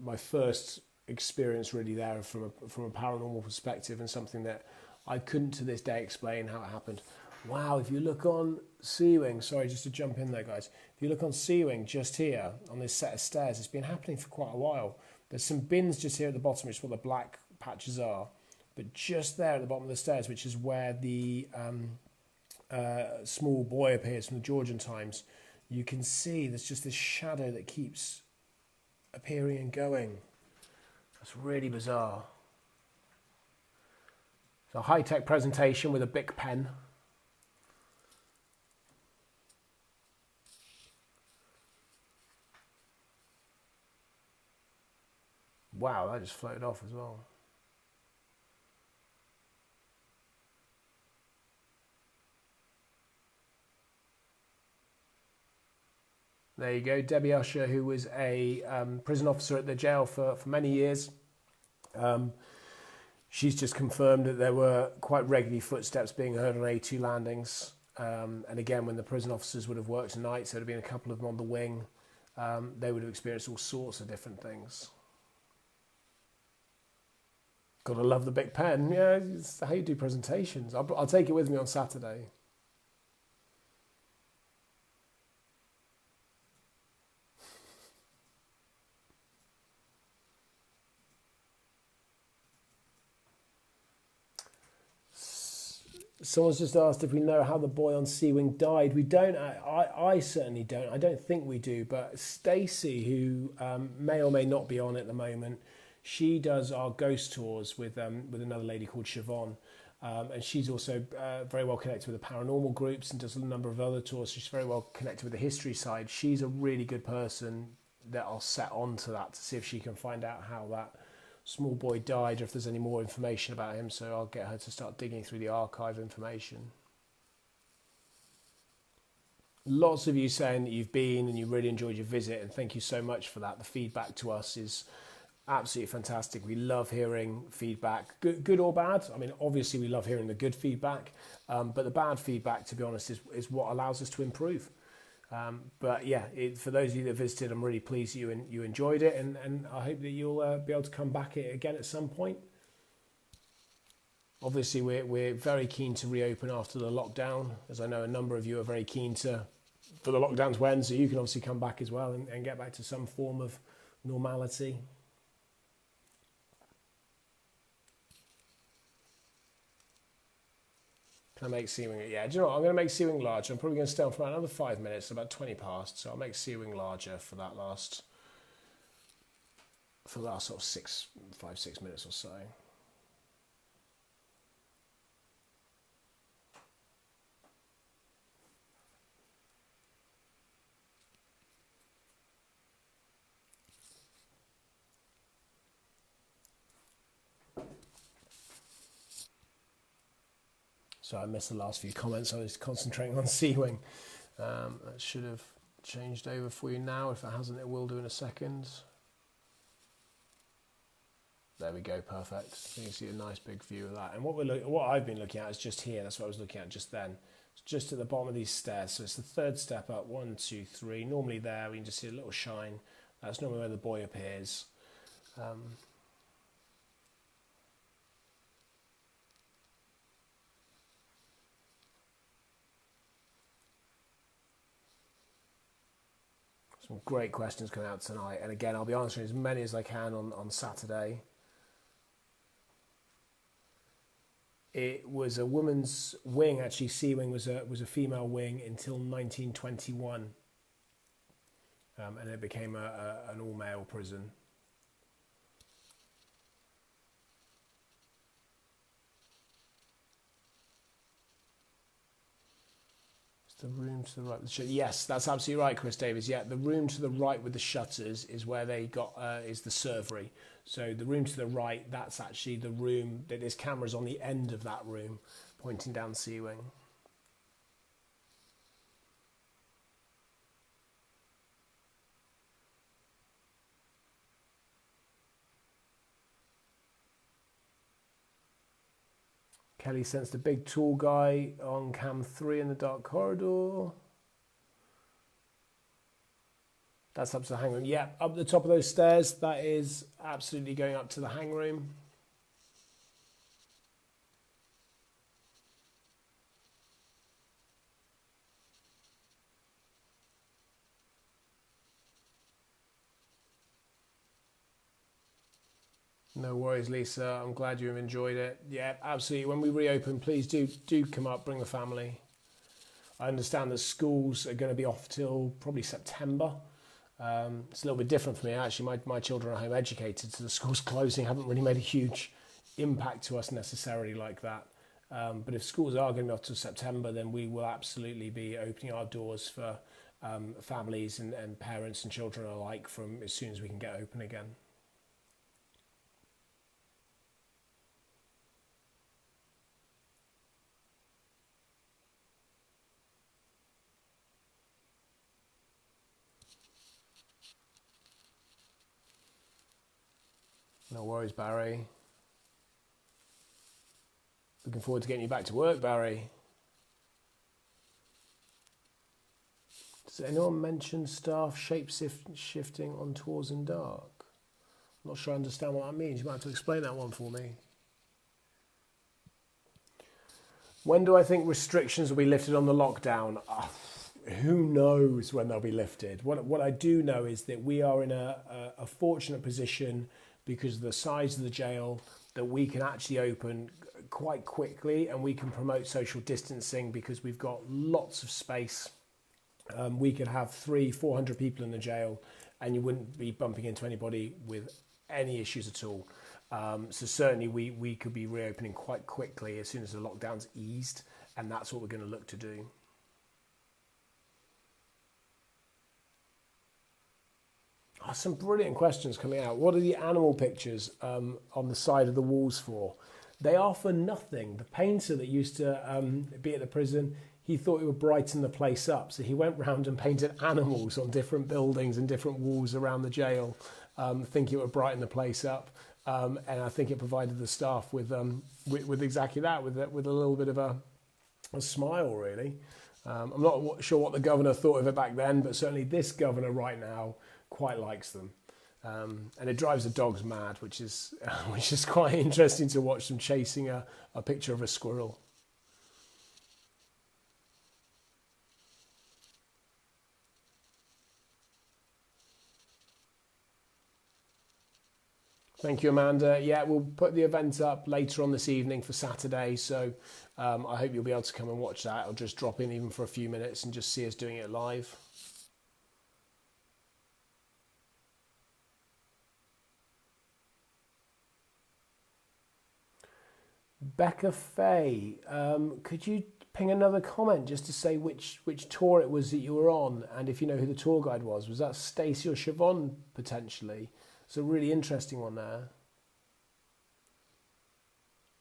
A: my first experience really there from a paranormal perspective, and something that I couldn't to this day explain how it happened. Wow, if you look on C-Wing, sorry, just to jump in there, guys. If you look on C-Wing just here on this set of stairs, it's been happening for quite a while. There's some bins just here at the bottom, which is what the black patches are. But just there at the bottom of the stairs, which is where the small boy appears from the Georgian times, you can see there's just this shadow that keeps appearing and going. That's really bizarre. It's a high-tech presentation with a Bic pen. Wow, that just floated off as well. There you go, Debbie Usher, who was a prison officer at the jail for many years. She's just confirmed that there were quite regularly footsteps being heard on A2 landings. And again, when the prison officers would have worked nights, there would have been a couple of them on the wing. They would have experienced all sorts of different things. Gotta love the Bic pen. Yeah, it's how you do presentations. I'll take it with me on Saturday. Someone's just asked if we know how the boy on C-Wing died. We don't. I certainly don't. I don't think we do. But Stacey, who may or may not be on at the moment, she does our ghost tours with another lady called Siobhan. And she's also very well connected with the paranormal groups and does a number of other tours. She's very well connected with the history side. She's a really good person that I'll set on to that to see if she can find out how that small boy died, or if there's any more information about him, so I'll get her to start digging through the archive information. Lots of you saying that you've been and you really enjoyed your visit, and thank you so much for that. The feedback to us is absolutely fantastic. We love hearing feedback, good or bad. I mean, obviously we love hearing the good feedback, but the bad feedback, to be honest, is what allows us to improve. But yeah, for those of you that visited, I'm really pleased you enjoyed it, and I hope that you'll be able to come back again at some point. Obviously, we're very keen to reopen after the lockdown, as I know a number of you are very keen for the lockdown to end, so you can obviously come back as well and get back to some form of normality. Can I make C-Wing? Yeah, do you know what? I'm going to make C-Wing larger. I'm probably going to stay on for another 5 minutes, about 20 past. So I'll make C-Wing larger for that last sort of 5-6 minutes or so. So I missed the last few comments. I was concentrating on C-Wing. That should have changed over for you now. If it hasn't, it will do in a second. There we go, perfect. So you can see a nice big view of that. And what I've been looking at is just here. That's what I was looking at just then. It's just at the bottom of these stairs. So it's the third step up. 1, 2, 3. Normally there, we can just see a little shine. That's normally where the boy appears. Some great questions coming out tonight. And again, I'll be answering as many as I can on Saturday. It was a woman's wing, actually. C wing was a female wing until 1921. And it became an all-male prison. The room to the right with the shutters. Yes, that's absolutely right, Chris Davis. Yeah, the room to the right with the shutters is where they got is the servery. So the room to the right, that's actually the room that there's cameras on the end of that room pointing down the C wing. Kelly sensed a big tall guy on cam 3 in the dark corridor. That's up to the hang room. Yeah, up the top of those stairs, that is absolutely going up to the hang room. No worries, Lisa. I'm glad you've enjoyed it. Yeah, absolutely. When we reopen, please do come up, bring the family. I understand that schools are going to be off till probably September. It's a little bit different for me, actually. My children are home educated, so the schools closing haven't really made a huge impact to us necessarily like that. But if schools are going to be off till September, then we will absolutely be opening our doors for families and parents and children alike from as soon as we can get open again. No worries, Barry. Looking forward to getting you back to work, Barry. Does anyone mention staff shape-shifting on tours in dark? I'm not sure I understand what that means. You might have to explain that one for me. When do I think restrictions will be lifted on the lockdown? Who knows when they'll be lifted? What I do know is that we are in a fortunate position because of the size of the jail that we can actually open quite quickly, and we can promote social distancing because we've got lots of space. We could have 300-400 people in the jail and you wouldn't be bumping into anybody with any issues at all. So certainly we could be reopening quite quickly as soon as the lockdown's eased, and that's what we're going to look to do. Some brilliant questions coming out. What are the animal pictures on the side of the walls for? They are for nothing. The painter that used to be at the prison, he thought it would brighten the place up. So he went round and painted animals on different buildings and different walls around the jail, thinking it would brighten the place up. And I think it provided the staff with exactly that, with a little bit of a smile, really. I'm not sure what the governor thought of it back then, but certainly this governor right now quite likes them, and it drives the dogs mad, which is quite interesting to watch them chasing a picture of a squirrel. Thank you, Amanda. Yeah, we'll put the event up later on this evening for Saturday, so I hope you'll be able to come and watch that, or just drop in even for a few minutes and just see us doing it live. Becca Fay, could you ping another comment just to say which tour it was that you were on, and if you know who the tour guide was? Was that Stacey or Siobhan potentially? It's a really interesting one there.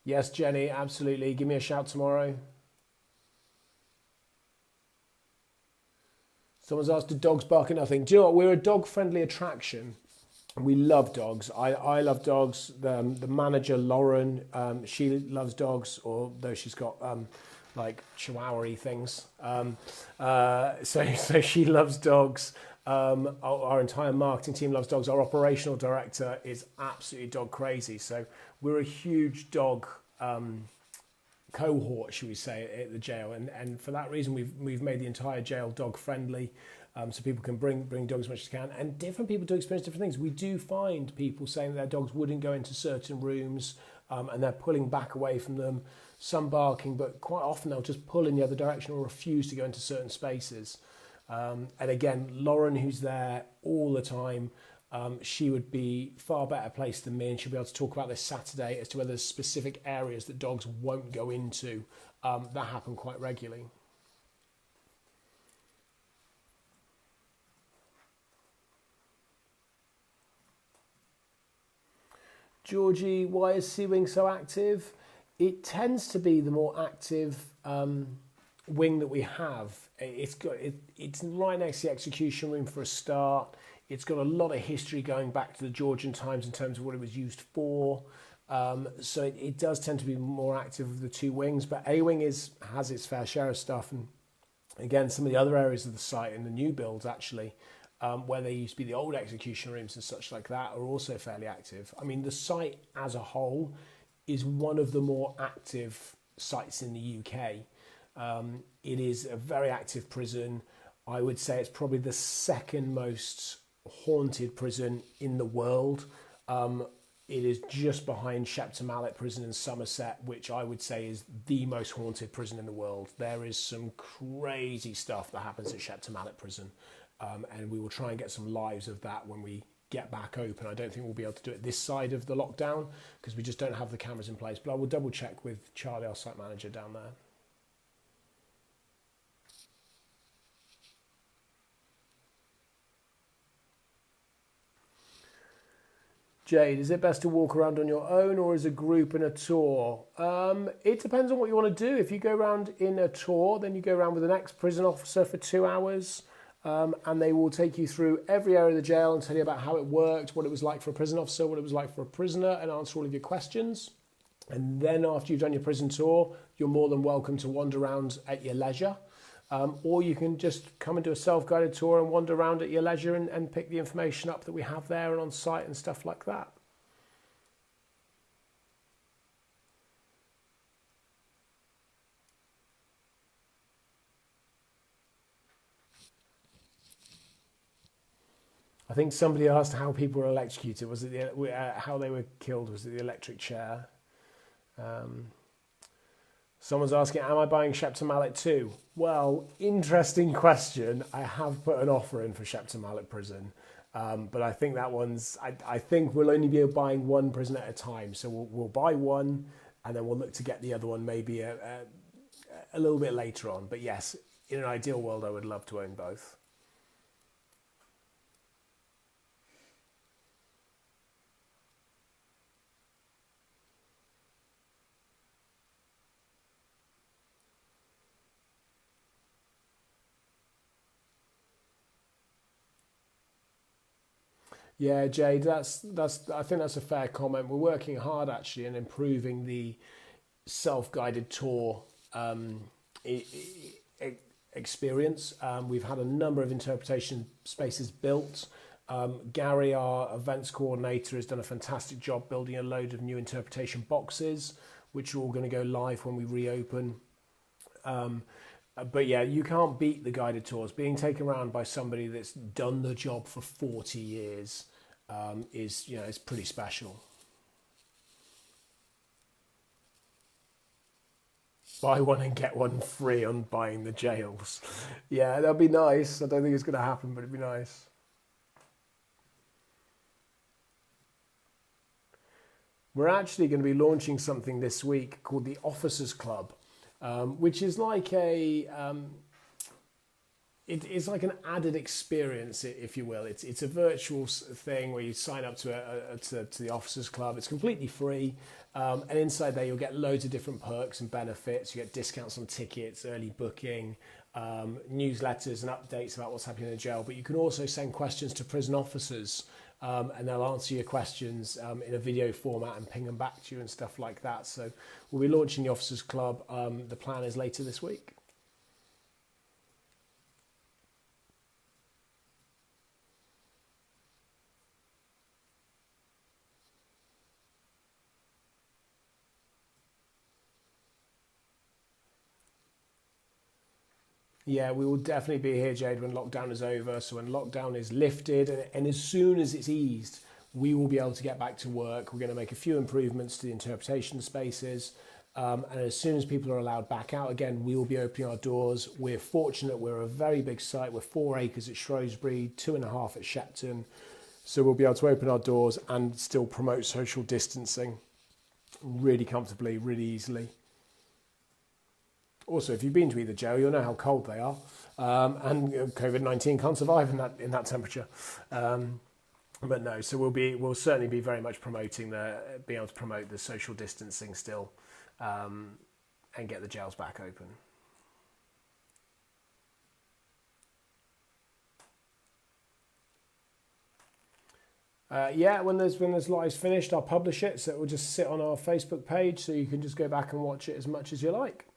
A: Yes, Jenny, absolutely. Give me a shout tomorrow. Someone's asked, do dogs bark at nothing? Do you know what? We're a dog-friendly attraction. We love dogs. I love dogs. The manager, Lauren, she loves dogs, although she's got like chihuahua-y things. So she loves dogs. Our entire marketing team loves dogs. Our operational director is absolutely dog crazy. So we're a huge dog cohort, should we say, at the jail. And for that reason, we've made the entire jail dog friendly. so people can bring dogs as much as they can. And different people do experience different things. We do find people saying that their dogs wouldn't go into certain rooms, and they're pulling back away from them, some barking, but quite often they'll just pull in the other direction or refuse to go into certain spaces. And again, Lauren, who's there all the time, she would be far better placed than me, and she'll be able to talk about this Saturday as to whether there's specific areas that dogs won't go into that happen quite regularly. Georgie, why is Sea Wing so active? It tends to be the more active wing that we have. It's right next to the execution room for a start. It's got a lot of history going back to the Georgian times in terms of what it was used for. So it does tend to be more active of the two wings, but A Wing has its fair share of stuff. And again, some of the other areas of the site in the new builds actually, where they used to be the old execution rooms and such like that, are also fairly active. I mean, the site as a whole is one of the more active sites in the UK. It is a very active prison. I would say it's probably the second most haunted prison in the world. It is just behind Shepton Mallet Prison in Somerset, which I would say is the most haunted prison in the world. There is some crazy stuff that happens at Shepton Mallet Prison, and we will try and get some lives of that when we get back open. I don't think we'll be able to do it this side of the lockdown because we just don't have the cameras in place, but I will double check with Charlie, our site manager down there. Jade, is it best to walk around on your own or as a group in a tour? It depends on what you want to do. If you go around in a tour, then you go around with an ex-prison officer for 2 hours, and they will take you through every area of the jail and tell you about how it worked, what it was like for a prison officer, what it was like for a prisoner, and answer all of your questions. And then after you've done your prison tour, you're more than welcome to wander around at your leisure. Or you can just come and do a self-guided tour and wander around at your leisure and pick the information up that we have there and on site and stuff like that. I think somebody asked how people were electrocuted. Was it how they were killed? Was it the electric chair? Someone's asking, am I buying Shepton Mallet too? Well, interesting question. I have put an offer in for Shepton Mallet Prison, but I think that one's, I think we'll only be buying one prison at a time. So we'll buy one and then we'll look to get the other one maybe a little bit later on. But yes, in an ideal world, I would love to own both. Yeah, Jade, that's. I think that's a fair comment. We're working hard actually in improving the self-guided tour e- experience. We've had a number of interpretation spaces built. Gary, our events coordinator, has done a fantastic job building a load of new interpretation boxes, which are all going to go live when we reopen. But yeah, you can't beat the guided tours. Being taken around by somebody that's done the job for 40 years is pretty special. Buy one and get one free on buying the jails. Yeah, that'd be nice. I don't think it's going to happen, but it'd be nice. We're actually going to be launching something this week called the Officers Club, which is like it's like an added experience, if you will. It's a virtual thing where you sign up to the Officers Club. It's completely free, and inside there you'll get loads of different perks and benefits. You get discounts on tickets, early booking, newsletters and updates about what's happening in the jail. But you can also send questions to prison officers, and they'll answer your questions in a video format and ping them back to you and stuff like that. So we'll be launching the Officers Club. The plan is later this week. Yeah, we will definitely be here, Jade, when lockdown is over. So when lockdown is lifted and as soon as it's eased, we will be able to get back to work. We're going to make a few improvements to the interpretation spaces. And as soon as people are allowed back out again, we will be opening our doors. We're fortunate. We're a very big site. We're 4 acres at Shrewsbury, 2.5 at Shepton. So we'll be able to open our doors and still promote social distancing really comfortably, really easily. Also, if you've been to either jail, you'll know how cold they are, and COVID-19 can't survive in that temperature. But no, so we'll certainly be very much promoting being able to promote the social distancing still, and get the jails back open. Yeah, when there's live's finished, I'll publish it, so it will just sit on our Facebook page, so you can just go back and watch it as much as you like.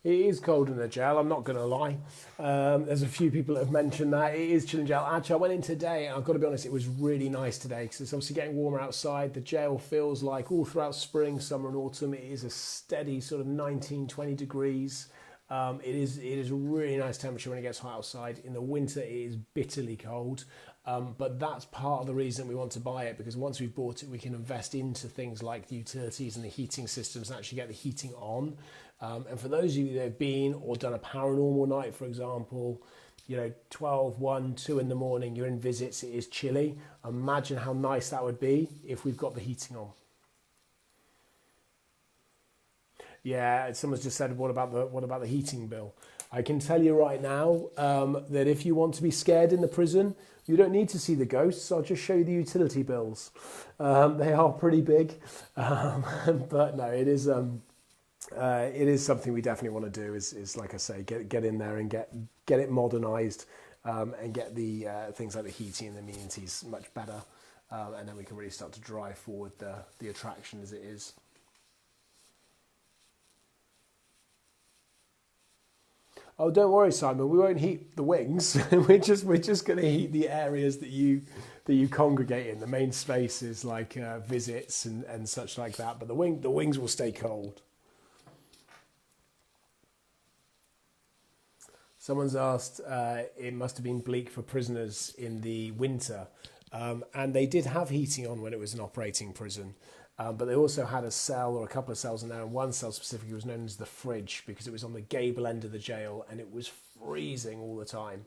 A: It is cold in the jail, I'm not going to lie. There's a few people that have mentioned that. It is chilling jail. Actually, I went in today, and I've got to be honest, it was really nice today because it's obviously getting warmer outside. The jail feels like all throughout spring, summer and autumn, it is a steady sort of 19, 20 degrees. It is a really nice temperature when it gets hot outside. In the winter, it is bitterly cold. But that's part of the reason we want to buy it, because once we've bought it, we can invest into things like the utilities and the heating systems and actually get the heating on. And for those of you that have been or done a paranormal night, for example, 12, 1, 2 in the morning, you're in visits, it is chilly. Imagine how nice that would be if we've got the heating on. Yeah, someone's just said, what about the heating bill? I can tell you right now that if you want to be scared in the prison, you don't need to see the ghosts. I'll just show you the utility bills. They are pretty big, but no, it is something we definitely want to do. Is like I say, get in there and get it modernised, and get the things like the heating and the amenities much better, and then we can really start to drive forward the attraction as it is. Oh, don't worry, Simon. We won't heat the wings. we're just going to heat the areas that you congregate in, the main spaces like visits and such like that. But the wings will stay cold. Someone's asked, it must have been bleak for prisoners in the winter, and they did have heating on when it was an operating prison. But they also had a cell or a couple of cells in there, and one cell specifically was known as the fridge because it was on the gable end of the jail and it was freezing all the time.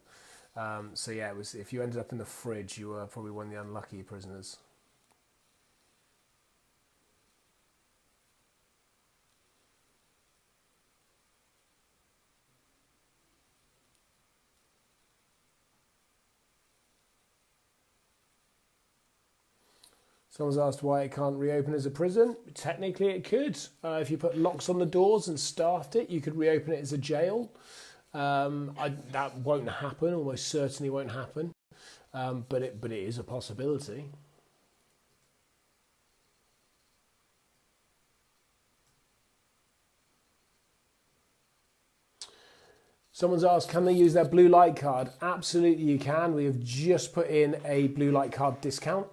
A: So yeah, it was. If you ended up in the fridge, you were probably one of the unlucky prisoners. Someone's asked why it can't reopen as a prison. Technically, it could. If you put locks on the doors and staffed it, you could reopen it as a jail. That won't happen, almost certainly won't happen. But it is a possibility. Someone's asked, can they use their blue light card? Absolutely you can. We have just put in a blue light card discount.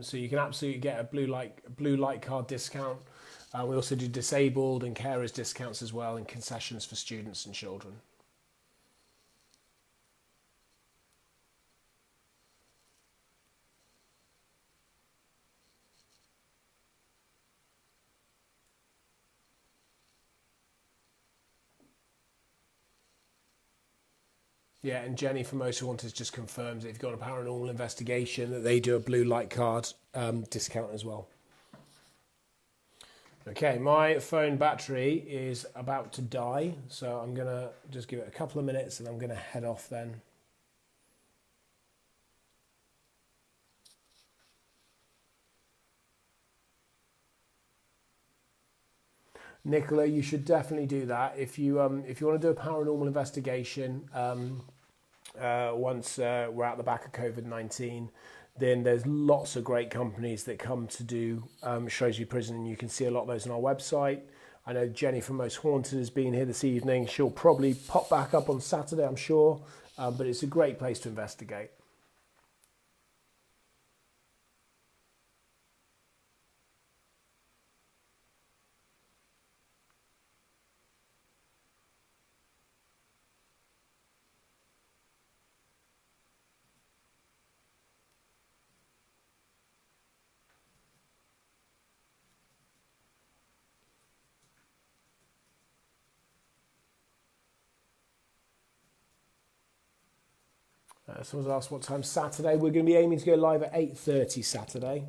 A: So you can absolutely get a blue light card discount. We also do disabled and carers discounts as well, and concessions for students and children. Yeah, and Jenny from Most Wanted just confirms that if you've got a paranormal investigation, that they do a blue light card discount as well. Okay, my phone battery is about to die, so I'm going to just give it a couple of minutes and I'm going to head off then. Nicola, you should definitely do that. If you want to do a paranormal investigation, once we're out the back of COVID-19, then there's lots of great companies that come to do Shrewsbury Prison, and you can see a lot of those on our website. I know Jenny from Most Haunted has been here this evening. She'll probably pop back up on Saturday, I'm sure, but it's a great place to investigate. Someone's asked what time Saturday. We're going to be aiming to go live at 8:30 Saturday.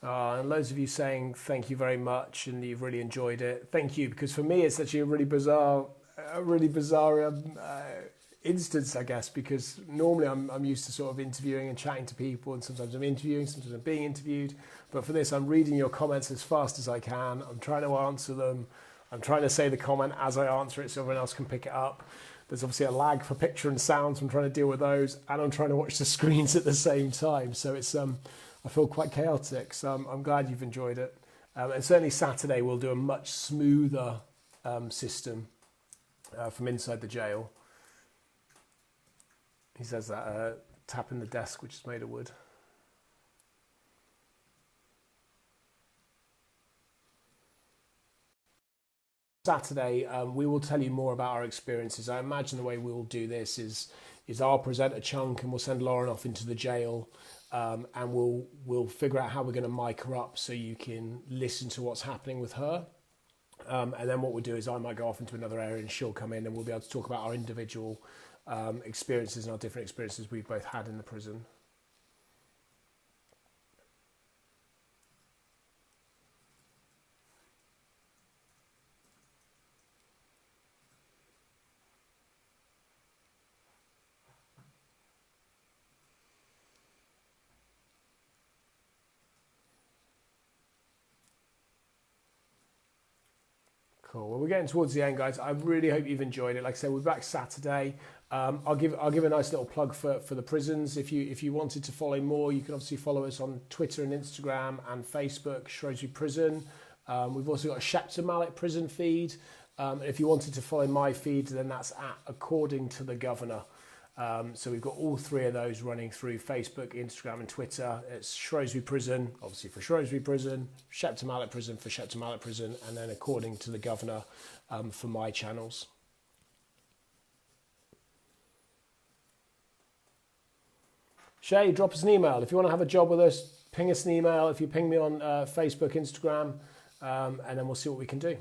A: And loads of you saying thank you very much and you've really enjoyed it. Thank you, because for me it's actually a really bizarre instance, I guess, because normally I'm used to sort of interviewing and chatting to people, and sometimes I'm interviewing, sometimes I'm being interviewed. But for this, I'm reading your comments as fast as I can. I'm trying to answer them. I'm trying to say the comment as I answer it so everyone else can pick it up. There's obviously a lag for picture and sound, so I'm trying to deal with those, and I'm trying to watch the screens at the same time. So it's I feel quite chaotic. So I'm glad you've enjoyed it. And certainly Saturday we'll do a much smoother system from inside the jail. He says that tapping the desk, which is made of wood. Saturday, we will tell you more about our experiences. I imagine the way we will do this is I'll present a chunk and we'll send Lauren off into the jail, and we'll figure out how we're going to mic her up so you can listen to what's happening with her. And then what we'll do is I might go off into another area and she'll come in, and we'll be able to talk about our individual experiences and our different experiences we've both had in the prison. Cool. Well, we're getting towards the end, guys. I really hope you've enjoyed it. Like I said, we're back Saturday. I'll give a nice little plug for the prisons. If you wanted to follow more, you can obviously follow us on Twitter and Instagram and Facebook, Shrewsbury Prison. We've also got a Shepton Mallet prison feed. If you wanted to follow my feed, then that's at According to the Governor. So we've got all three of those running through Facebook, Instagram and Twitter. It's Shrewsbury Prison, obviously for Shrewsbury Prison, Shepton Mallet Prison for Shepton Mallet Prison, and then According to the Governor for my channels. Shay, drop us an email. If you want to have a job with us, ping us an email. If you ping me on Facebook, Instagram, and then we'll see what we can do.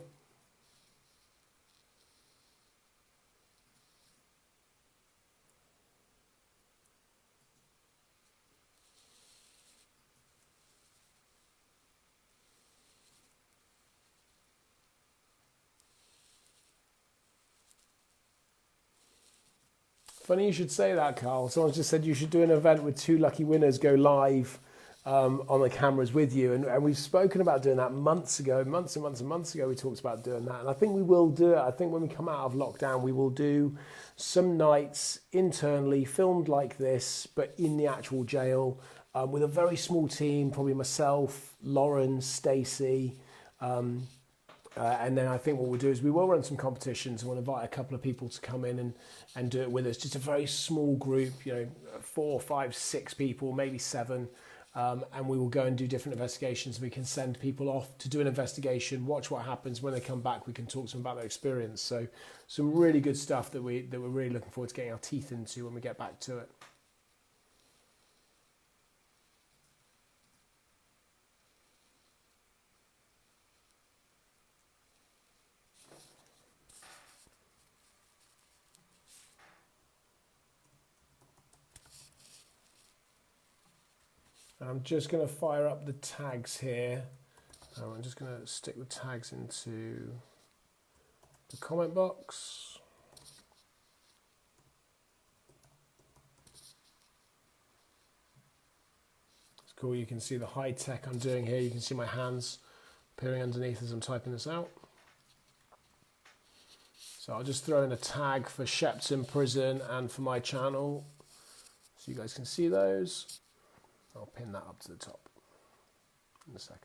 A: Funny you should say that, Carl. Someone just said you should do an event with 2 lucky winners go live on the cameras with you. And we've spoken about doing that months ago, months and months ago. We talked about doing that. And I think we will do it. I think when we come out of lockdown, we will do some nights internally filmed like this, but in the actual jail with a very small team, probably myself, Lauren, Stacey. And then I think what we'll do is we will run some competitions, and we'll invite a couple of people to come in and do it with us. Just a very small group, 4, 5, 6 people, maybe 7. And we will go and do different investigations. We can send people off to do an investigation, watch what happens. When they come back, we can talk to them about their experience. So some really good stuff that we're really looking forward to getting our teeth into when we get back to it. I'm just going to fire up the tags here. I'm just going to stick the tags into the comment box. cool. You can see the high tech I'm doing here. You can see my hands appearing underneath as I'm typing this out. So I'll just throw in a tag for Shepton Prison and for my channel so you guys can see those. I'll pin that up to the top in a second.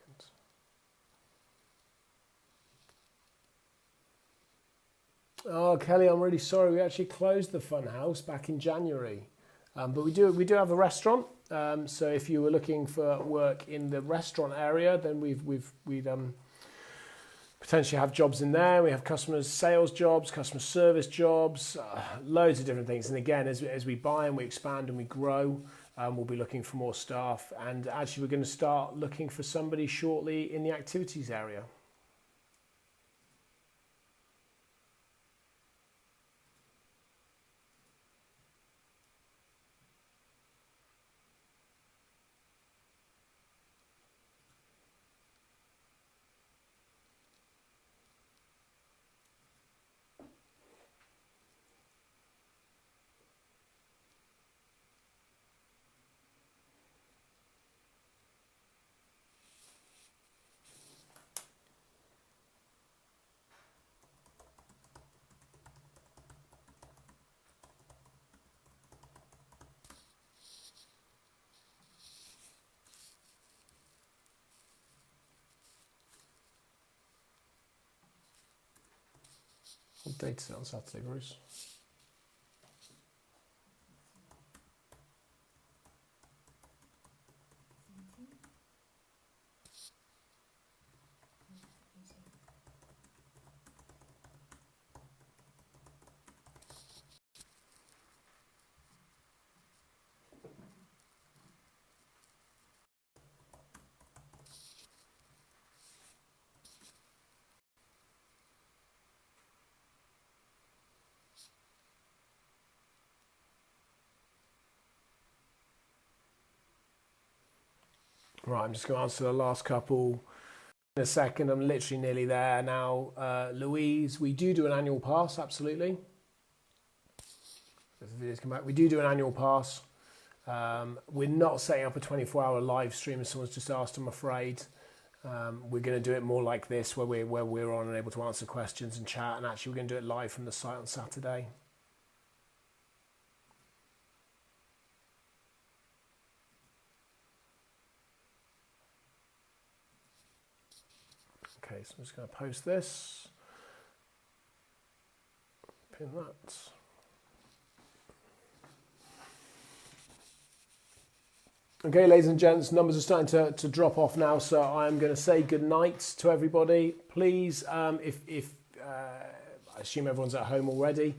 A: Oh, Kelly, I'm really sorry. We actually closed the Fun House back in January. But we do have a restaurant. So if you were looking for work in the restaurant area, then we'd potentially have jobs in there. We have customer sales jobs, customer service jobs, loads of different things. And again, as we buy and we expand and we grow, we'll be looking for more staff. And actually, we're going to start looking for somebody shortly in the activities area. What date is it on Saturday, Bruce? Right, I'm just going to answer the last couple in a second. I'm literally nearly there now. Louise, we do an annual pass, absolutely. As the videos come back, we do an annual pass. We're not setting up a 24-hour live stream, as someone's just asked, I'm afraid. We're going to do it more like this, where we're on and able to answer questions and chat, and actually we're going to do it live from the site on Saturday. Okay, so I'm just going to post this, pin that. Okay, ladies and gents, numbers are starting to drop off now, so I'm going to say good night to everybody. Please, if I assume everyone's at home already,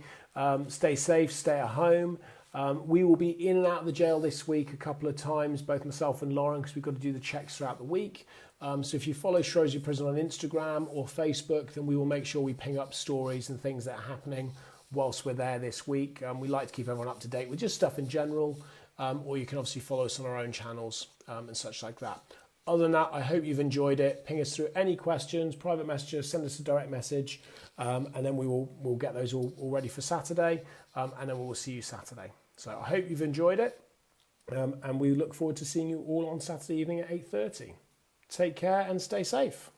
A: stay safe, stay at home. We will be in and out of the jail this week a couple of times, both myself and Lauren, because we've got to do the checks throughout the week. So if you follow Shrewsbury Prison on Instagram or Facebook, then we will make sure we ping up stories and things that are happening whilst we're there this week. We like to keep everyone up to date with just stuff in general, or you can obviously follow us on our own channels and such like that. Other than that, I hope you've enjoyed it. Ping us through any questions, private messages, send us a direct message, and then we'll get those all ready for Saturday, and then we'll see you Saturday. So I hope you've enjoyed it, and we look forward to seeing you all on Saturday evening at 8:30. Take care and stay safe.